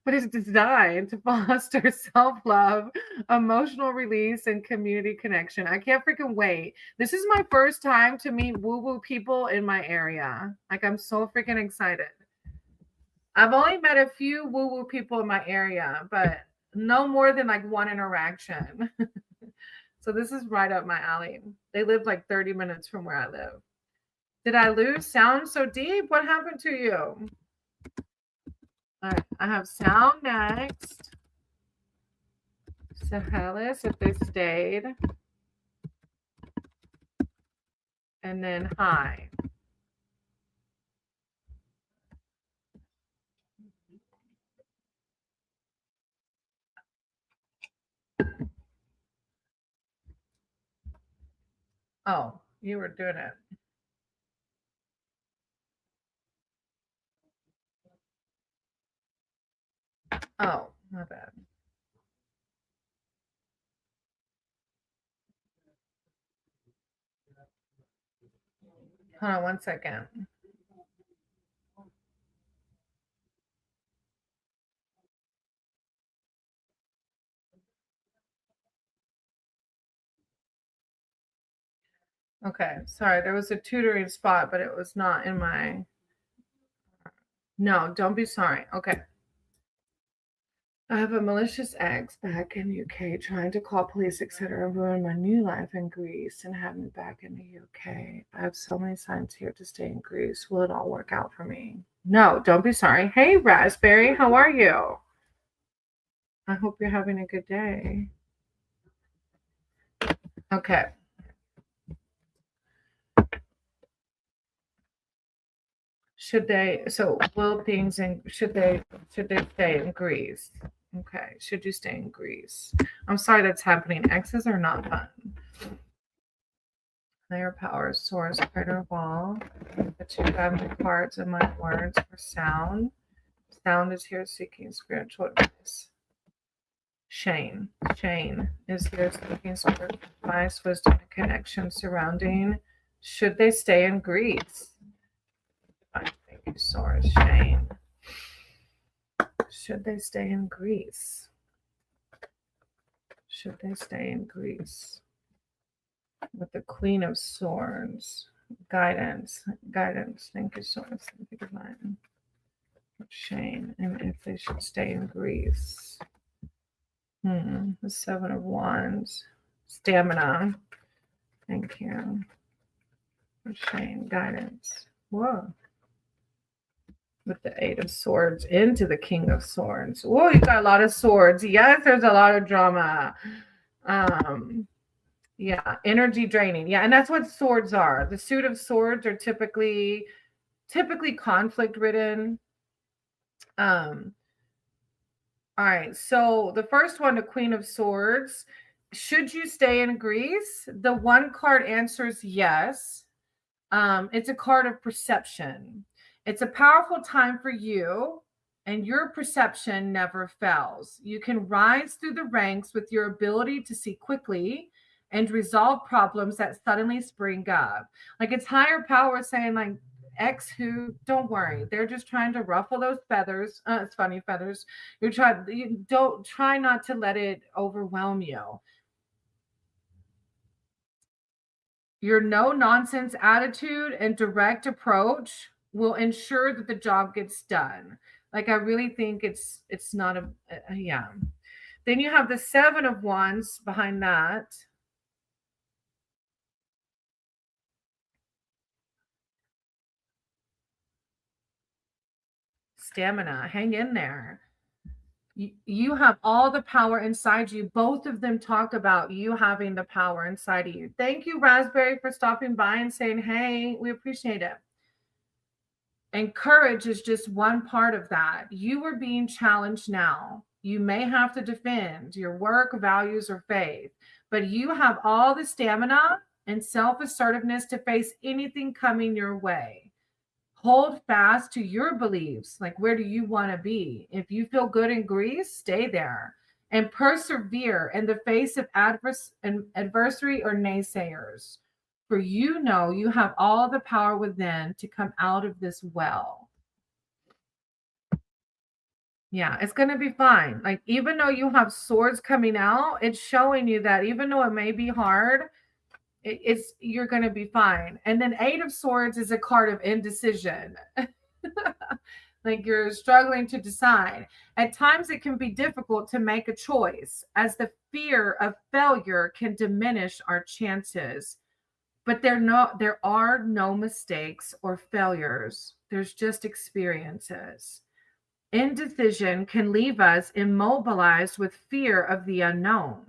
But it's designed to foster self-love, emotional release, and community connection. I can't freaking wait. This is my first time to meet woo-woo people in my area. Like, I'm so freaking excited. I've only met a few woo-woo people in my area, but no more than like one interaction. So this is right up my alley. They live like 30 minutes from where I live. Did I lose sound so deep? What happened to you? All right, I have sound next. Sahelis, if they stayed. And then hi. Oh, you were doing it. Oh, my bad. Hold on 1 second. Okay, sorry. There was a tutoring spot, but it was not in my. No, don't be sorry. Okay. I have a malicious ex back in UK trying to call police, etc., and ruin my new life in Greece and have me back in the UK. I have so many signs here to stay in Greece. Will it all work out for me? No, don't be sorry. Hey, Raspberry, how are you? I hope you're having a good day. Okay. Should they will things in should they stay in Greece? Okay. Should you stay in Greece? I'm sorry that's happening. Exes are not fun. Player power source crater wall. The two family cards and my words for sound. Sound is here seeking spiritual advice. Shane is here seeking spiritual advice, wisdom, and connection surrounding. Should they stay in Greece? Thank you, source Shane. Should they stay in Greece? Should they stay in Greece? With the Queen of Swords. Guidance. Thank you, source. Thank you, divine. Shane, and if they should stay in Greece. The Seven of Wands. Stamina. Thank you. Shane, guidance. Whoa. With the Eight of Swords into the King of Swords. Whoa, you got a lot of swords. Yes, there's a lot of drama. Yeah, energy draining. Yeah, and that's what swords are. The Suit of Swords are typically conflict ridden. All right, so the first one, the Queen of Swords. Should you stay in Greece? The one card answers yes. It's a card of perception. It's a powerful time for you, and your perception never fails. You can rise through the ranks with your ability to see quickly and resolve problems that suddenly spring up. Like, it's higher power saying, like, X who, don't worry, they're just trying to ruffle those feathers. It's funny, feathers. You don't try not to let it overwhelm you. Your no nonsense attitude and direct approach will ensure that the job gets done. Like, I really think it's not yeah. Then you have the Seven of Wands behind that. Stamina, hang in there. You have all the power inside you. Both of them talk about you having the power inside of you. Thank you, Raspberry, for stopping by and saying, hey, we appreciate it. And courage is just one part of that. You are being challenged now. You may have to defend your work, values, or faith, but you have all the stamina and self-assertiveness to face anything coming your way. Hold fast to your beliefs. Like, where do you want to be? If you feel good in Greece, stay there and persevere in the face of adversary or naysayers. For you know you have all the power within to come out of this well. Yeah, it's going to be fine. Like, even though you have swords coming out, it's showing you that even though it may be hard, it's you're going to be fine. And then Eight of Swords is a card of indecision. Like, you're struggling to decide. At times it can be difficult to make a choice, as the fear of failure can diminish our chances. But there are no mistakes or failures. There's just experiences. Indecision can leave us immobilized with fear of the unknown.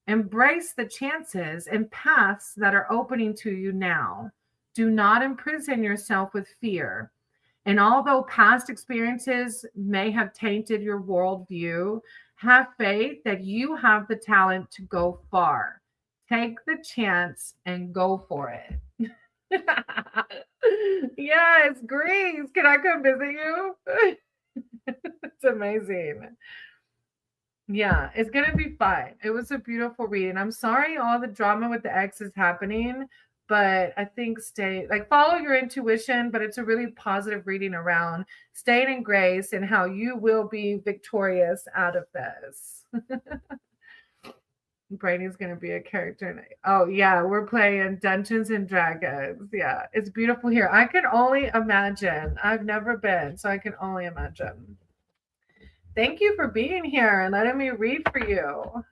Embrace the chances and paths that are opening to you now. Do not imprison yourself with fear. And although past experiences may have tainted your worldview, have faith that you have the talent to go far. Take the chance and go for it. Yes, Greece. Can I come visit you? It's amazing. Yeah, it's gonna be fine. It was a beautiful reading. I'm sorry all the drama with the ex is happening, but I think follow your intuition, but it's a really positive reading around staying in grace and how you will be victorious out of this. Brady's gonna be a character. Oh yeah, we're playing Dungeons and Dragons. Yeah, it's beautiful here. I can only imagine. I've never been, so I can only imagine. Thank you for being here and letting me read for you.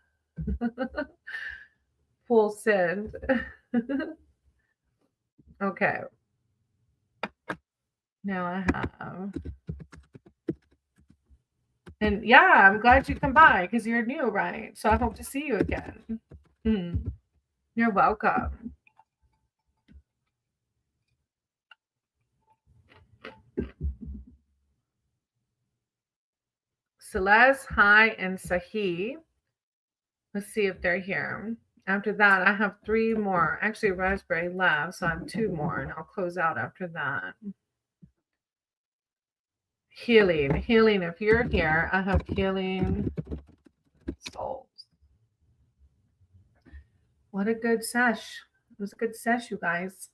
Full send. Okay. Now I have. And yeah, I'm glad you come by because you're new, right? So I hope to see you again. You're welcome. Celeste, Hi, and Sahi. Let's see if they're here. After that, I have 3 more. Actually, Raspberry left, so I have 2 more, and I'll close out after that. Healing. If you're here, I have healing souls. What a good sesh. It was a good sesh, you guys.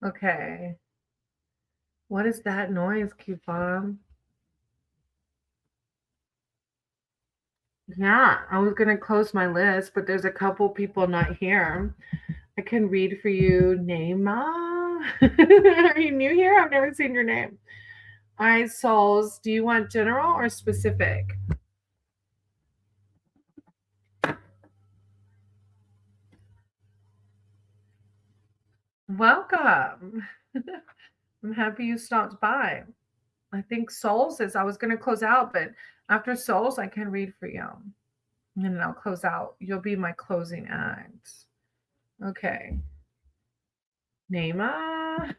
Okay. What is that noise, Keyfob? Yeah, I was going to close my list, but there's a couple people not here. I can read for you. Naima? Are you new here? I've never seen your name. All right, souls. Do you want general or specific? Welcome. I'm happy you stopped by. I think souls is, I was going to close out, but after souls, I can read for you. And then I'll close out. You'll be my closing act. Okay. Naima.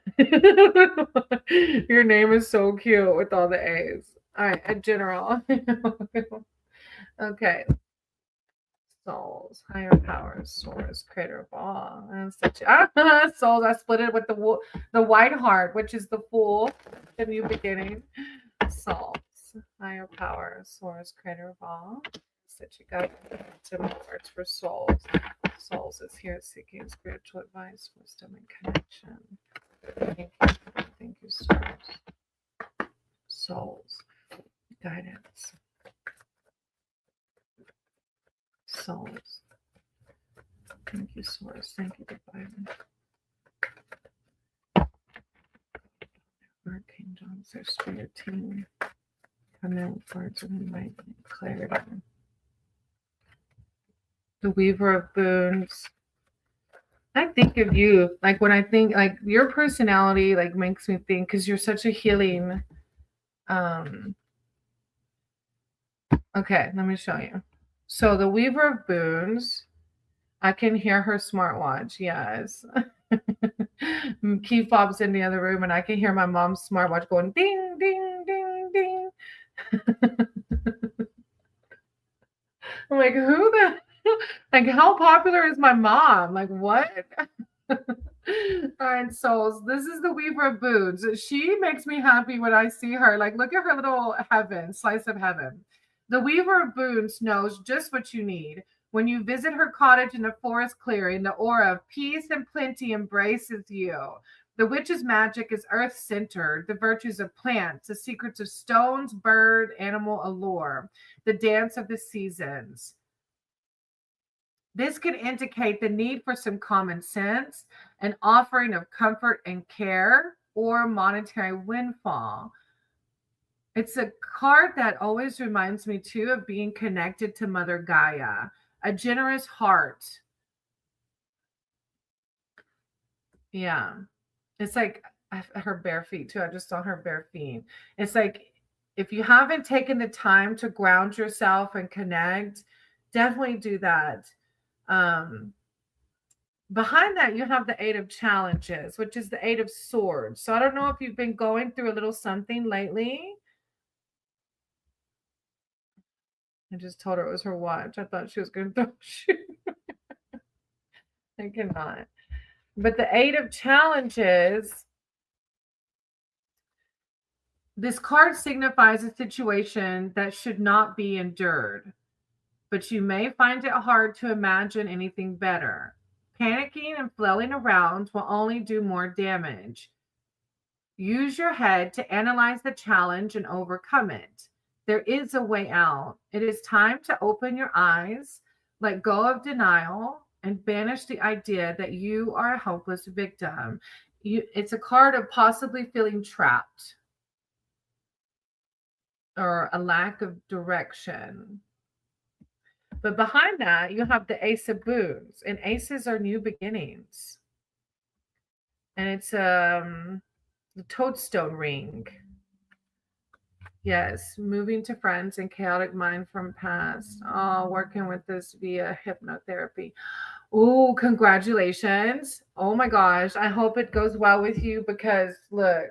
Your name is so cute with all the A's. All right, a general. Okay. Souls, higher powers, source, creator of all. And such souls. I split it with the white heart, which is the fool, the new beginning. Souls, higher powers, source, creator of all. Such a guide to words for souls. Souls is here seeking spiritual advice, wisdom, and connection. Thank you, souls. Souls, guidance. souls. Thank you, Source. Thank you, Divine. Archangels, their spirit team. Come in with words of enlightenment, clarity. The Weaver of Boons. I think of you, like when I think, like your personality, like makes me think, because you're such a healing. Okay, let me show you. So the Weaver of Boons, I can hear her smartwatch. Yes. Keyfob's in the other room, and I can hear my mom's smartwatch going ding, ding, ding, ding. I'm like, who the, like, how popular is my mom? Like, what? All right, souls. This is the Weaver of Boons. She makes me happy when I see her. Like, look at her little heaven, slice of heaven. The Weaver of Boons knows just what you need. When you visit her cottage in the forest clearing, the aura of peace and plenty embraces you. The witch's magic is earth-centered, the virtues of plants, the secrets of stones, bird, animal allure, the dance of the seasons. This can indicate the need for some common sense, an offering of comfort and care, or monetary windfall. It's a card that always reminds me, too, of being connected to Mother Gaia, a generous heart. Yeah. It's like her bare feet, too. I just saw her bare feet. It's like if you haven't taken the time to ground yourself and connect, definitely do that. Behind that, you have the Eight of Challenges, which is the Eight of Swords. So I don't know if you've been going through a little something lately. I just told her it was her watch. I thought she was going to throw a shoe. I cannot. But the Eight of Challenges, this card signifies a situation that should not be endured, but you may find it hard to imagine anything better. Panicking and flailing around will only do more damage. Use your head to analyze the challenge and overcome it. There is a way out. It is time to open your eyes, let go of denial, and banish the idea that you are a helpless victim. It's a card of possibly feeling trapped or a lack of direction. But behind that, you have the Ace of Boons, and aces are new beginnings. And it's the toadstone ring. Yes, moving to friends and chaotic mind from past. Oh, working with this via hypnotherapy. Oh, congratulations. Oh my gosh. I hope it goes well with you because look,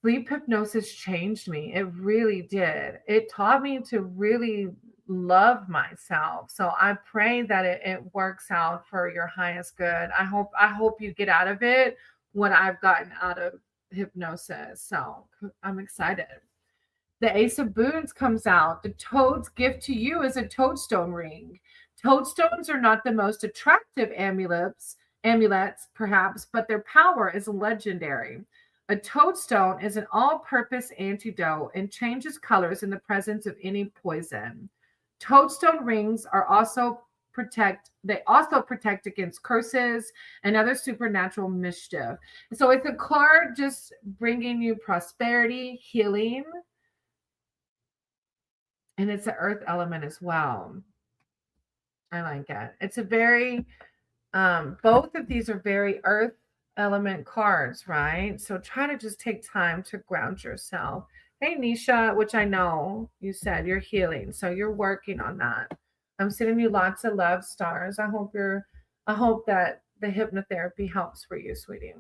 sleep hypnosis changed me. It really did. It taught me to really love myself. So I pray that it works out for your highest good. I hope you get out of it what I've gotten out of hypnosis. So I'm excited. The Ace of Boons comes out. The toad's gift to you is a toadstone ring. Toadstones are not the most attractive amulets perhaps, but their power is legendary. A toadstone is an all-purpose antidote and changes colors in the presence of any poison. Toadstone rings are also protect against curses and other supernatural mischief. So it's a card just bringing you prosperity, healing, and it's an earth element as well. I like it. It's a very, both of these are very earth element cards, right? So try to just take time to ground yourself. Hey, Nisha, which I know you said you're healing. So you're working on that. I'm sending you lots of love stars. I hope that the hypnotherapy helps for you, sweetie.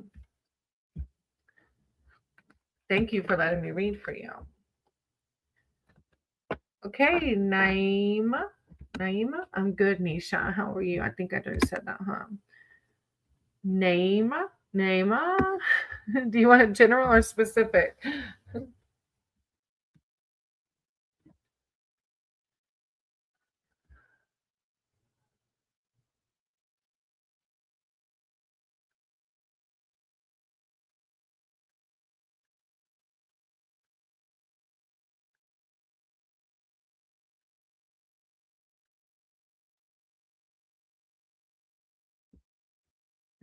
Thank you for letting me read for you. Okay, Naima. Naima? I'm good, Nisha. How are you? I think I just said that, huh? Naima? Naima? Do you want a general or specific?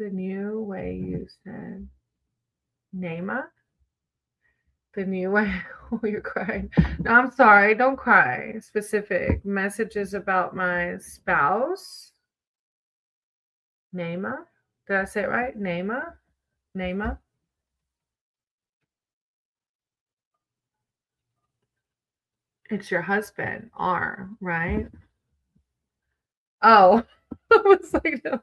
The new way you said Naima? The new way. Oh, you're crying. No, I'm sorry. Don't cry. Specific messages about my spouse. Naima. Did I say it right? Naima? Naima? It's your husband. R, right? Oh, I was like, no.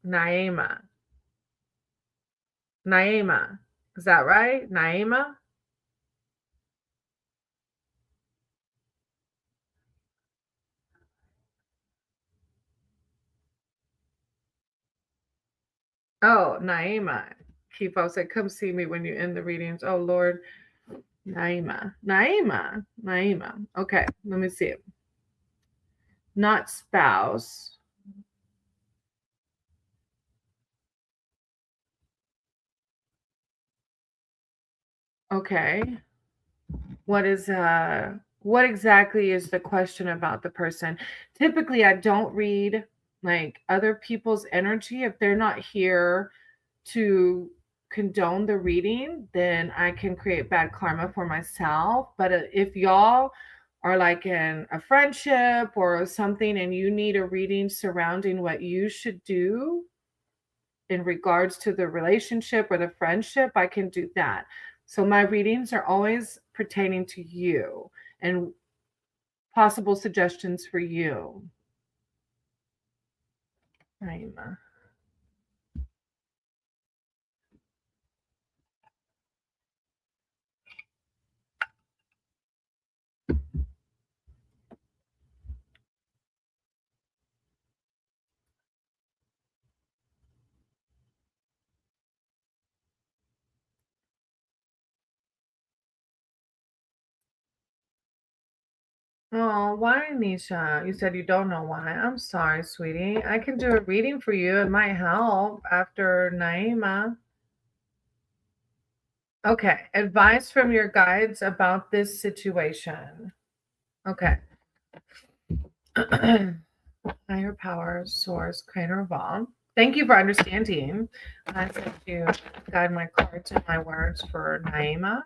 Naima. Naima. Is that right? Naima? Oh, Naima. Keyfob said, come see me when you end the readings. Oh, Lord. Naima. Naima. Naima. Okay, let me see it. Not spouse. Okay. What exactly is the question about the person? Typically, I don't read like other people's energy. If they're not here to condone the reading, then I can create bad karma for myself. But if y'all are like in a friendship or something and you need a reading surrounding what you should do in regards to the relationship or the friendship, I can do that. So my readings are always pertaining to you and possible suggestions for you. Naima. Oh, why, Nisha? You said you don't know why. I'm sorry, sweetie. I can do a reading for you. It might help after Naima. Okay. Advice from your guides about this situation. Okay. Higher power, source, creator of all. Thank you for understanding. I said to guide my cards and my words for Naima.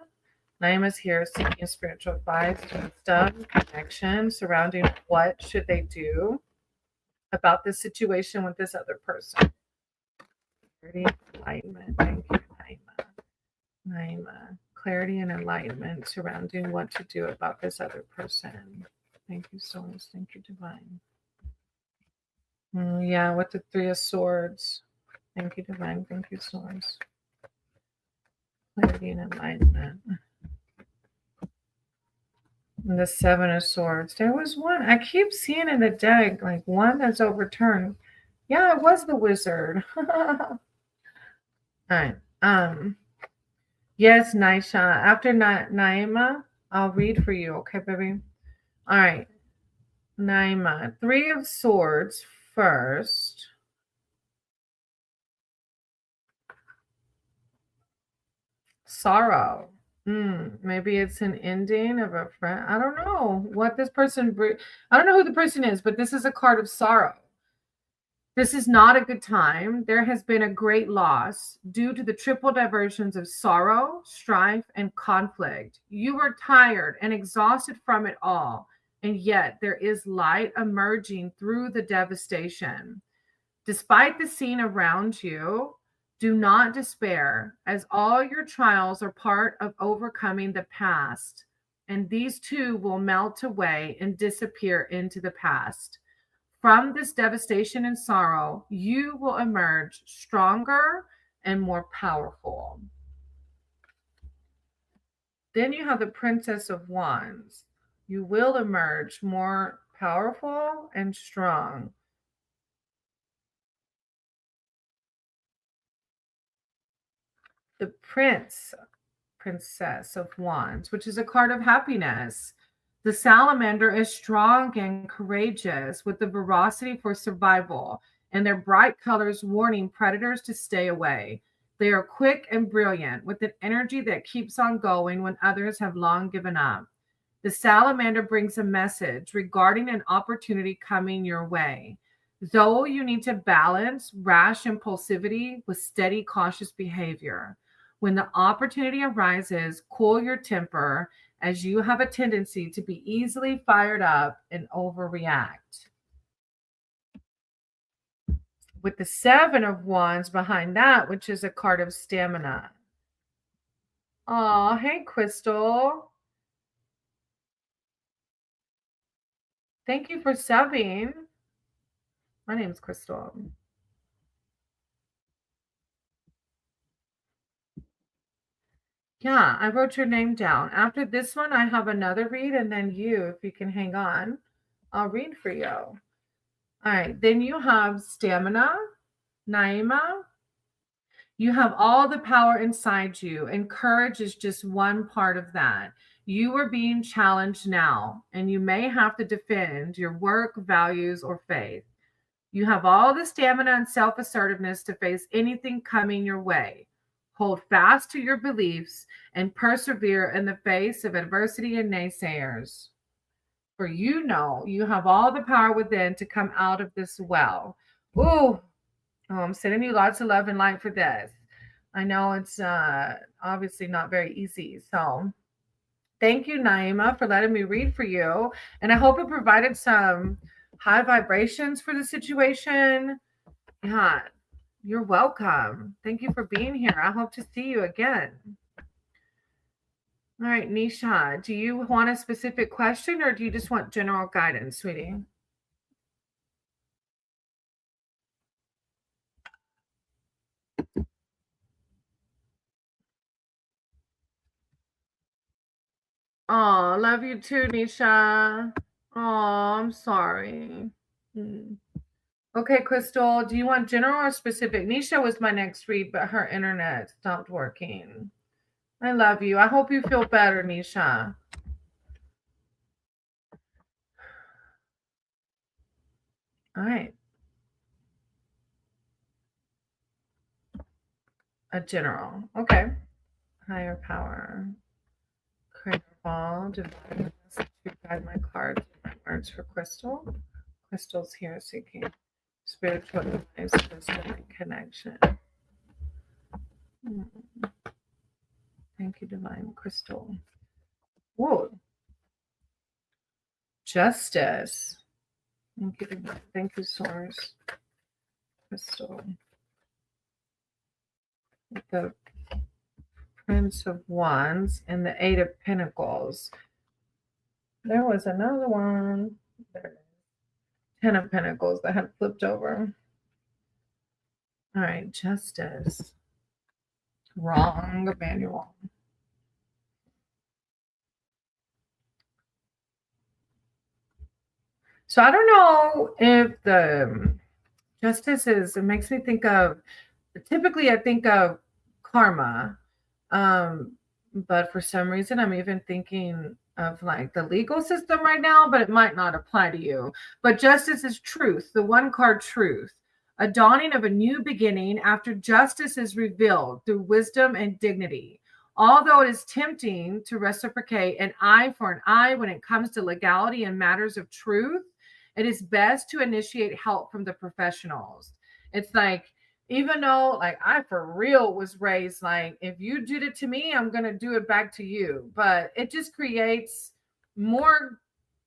Naima's here seeking spiritual advice, wisdom, connection surrounding what should they do about this situation with this other person. Clarity, enlightenment. Thank you, Naima. Naima. Clarity and enlightenment surrounding what to do about this other person. Thank you, Source. Thank you, Divine. Yeah, with the Three of Swords. Thank you, Divine. Thank you, Source. Clarity and enlightenment. And the Seven of Swords. There was one. I keep seeing in the deck, like one that's overturned. Yeah, it was the Wizard. All right. Yes, Naisha. After Naima, I'll read for you. Okay, baby? All right. Naima. Three of Swords first. Sorrow. Maybe it's an ending of a friend. I don't know what this person. I don't know who the person is, but this is a card of sorrow. This is not a good time. There has been a great loss due to the triple diversions of sorrow, strife, and conflict. You are tired and exhausted from it all, and yet there is light emerging through the devastation. Despite the scene around you, do not despair, as all your trials are part of overcoming the past, and these too will melt away and disappear into the past. From this devastation and sorrow, you will emerge stronger and more powerful. Then you have the Princess of Wands. You will emerge more powerful and strong. The Princess of Wands, which is a card of happiness. The salamander is strong and courageous with the veracity for survival and their bright colors warning predators to stay away. They are quick and brilliant with an energy that keeps on going when others have long given up. The salamander brings a message regarding an opportunity coming your way. Though you need to balance rash impulsivity with steady, cautious behavior. When the opportunity arises, cool your temper, as you have a tendency to be easily fired up and overreact. With the Seven of Wands behind that, which is a card of stamina. Oh, hey, Crystal. Thank you for subbing. My name's Crystal. Yeah, I wrote your name down. After this one, I have another read, and then you, if you can hang on, I'll read for you. All right, then you have stamina, Naima. You have all the power inside you, and courage is just one part of that. You are being challenged now, and you may have to defend your work, values, or faith. You have all the stamina and self assertiveness to face anything coming your way. Hold fast to your beliefs and persevere in the face of adversity and naysayers. For you know you have all the power within to come out of this well. Ooh, I'm sending you lots of love and light for this. I know it's obviously not very easy. So thank you, Naima, for letting me read for you. And I hope it provided some high vibrations for the situation. Yeah, you're welcome. Thank you for being here. I hope to see you again. All right, Nisha, do you want a specific question or do you just want general guidance, sweetie? Oh, love you too, Nisha. Oh, I'm sorry. Okay, Crystal, do you want general or specific? Nisha was my next read, but her internet stopped working. I love you. I hope you feel better, Nisha. All right. A general. Okay. Higher power. Creator ball. Divine message to guide my cards and my words for Crystal. Crystal's here seeking spiritual advice, wisdom, and connection. Thank you, Divine Crystal. Whoa. Justice. Thank you, Divine. Thank you, Source. Crystal. The Prince of Wands and the Eight of Pentacles. There was another one. There. 10 of Pentacles that had flipped over. All right, Justice. Wrong manual. So I don't know if the Justice is, it makes me think of, typically I think of karma. But for some reason, I'm even thinking of like the legal system right now, but it might not apply to you. But justice is truth, the one card truth, a dawning of a new beginning after justice is revealed through wisdom and dignity. Although it is tempting to reciprocate an eye for an eye when it comes to legality and matters of truth, it is best to initiate help from the professionals. It's like, even though like I for real was raised like if you did it to me, I'm gonna do it back to you. But it just creates more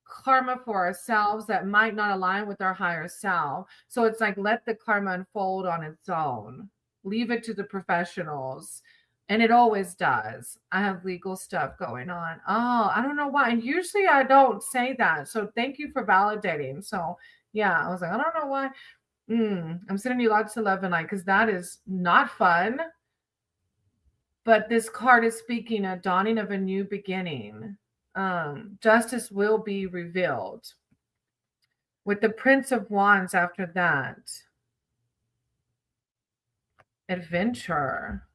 karma for ourselves that might not align with our higher self. So it's like let the karma unfold on its own. Leave it to the professionals. And it always does. I have legal stuff going on. Oh, I don't know why. And usually I don't say that. So thank you for validating. So yeah, I was like, I don't know why. I'm sending you lots of love and light because that is not fun. But this card is speaking a dawning of a new beginning. Justice will be revealed. With the Prince of Wands after that, adventure.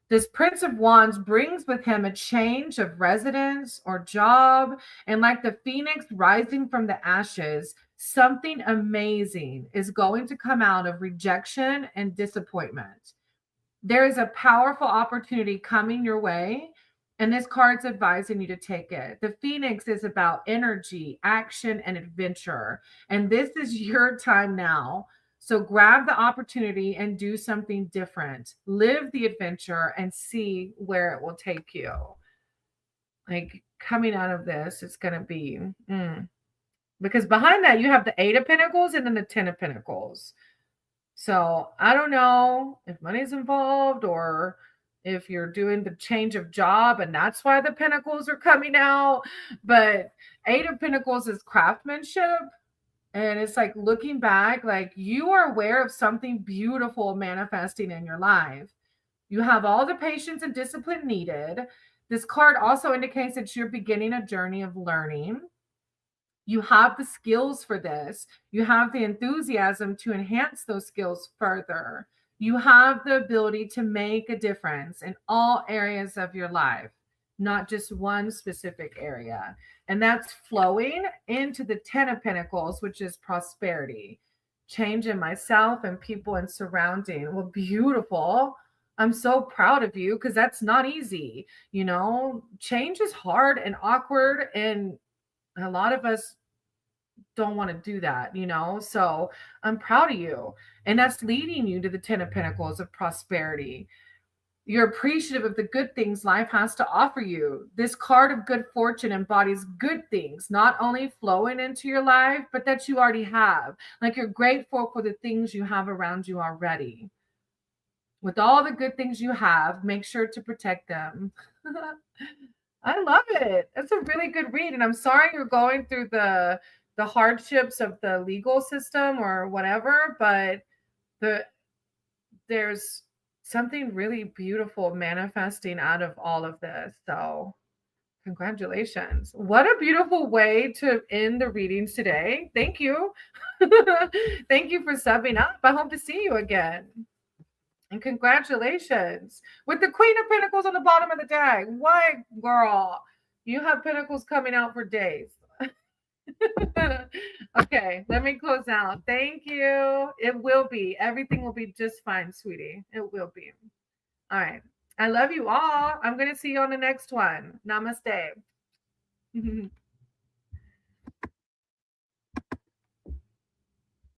This Prince of Wands brings with him a change of residence or job, and like the phoenix rising from the ashes, something amazing is going to come out of rejection and disappointment. There is a powerful opportunity coming your way, And this card's advising you to take it. The Phoenix is about energy, action, and adventure. And this is your time now. So grab the opportunity and do something different. Live the adventure and see where it will take you. Like coming out of this, it's going to be, because behind that, you have the Eight of Pentacles and then the Ten of Pentacles. So I don't know if money's involved or if you're doing the change of job and that's why the pentacles are coming out. But Eight of Pentacles is craftsmanship. And it's like looking back, like you are aware of something beautiful manifesting in your life. You have all the patience and discipline needed. This card also indicates that you're beginning a journey of learning. You have the skills for this. You have the enthusiasm to enhance those skills further. You have the ability to make a difference in all areas of your life, not just one specific area. And that's flowing into the Ten of Pentacles, which is prosperity, change in myself and people and surrounding. Well, beautiful. I'm so proud of you because that's not easy. You know, change is hard and awkward, and a lot of us don't want to do that, you know? So I'm proud of you. And that's leading you to the Ten of Pentacles of prosperity. You're appreciative of the good things life has to offer you. This card of good fortune embodies good things, not only flowing into your life, but that you already have. Like you're grateful for the things you have around you already. With all the good things you have, make sure to protect them. I love it. That's a really good read. And I'm sorry you're going through the hardships of the legal system or whatever, but there's something really beautiful manifesting out of all of this. So congratulations. What a beautiful way to end the readings today. Thank you. Thank you for subbing up. I hope to see you again. And congratulations with the Queen of Pentacles on the bottom of the deck. What, girl? You have pentacles coming out for days. Okay, let me close out. Thank you. It will be. Everything will be just fine, sweetie. It will be. All right. I love you all. I'm going to see you on the next one. Namaste.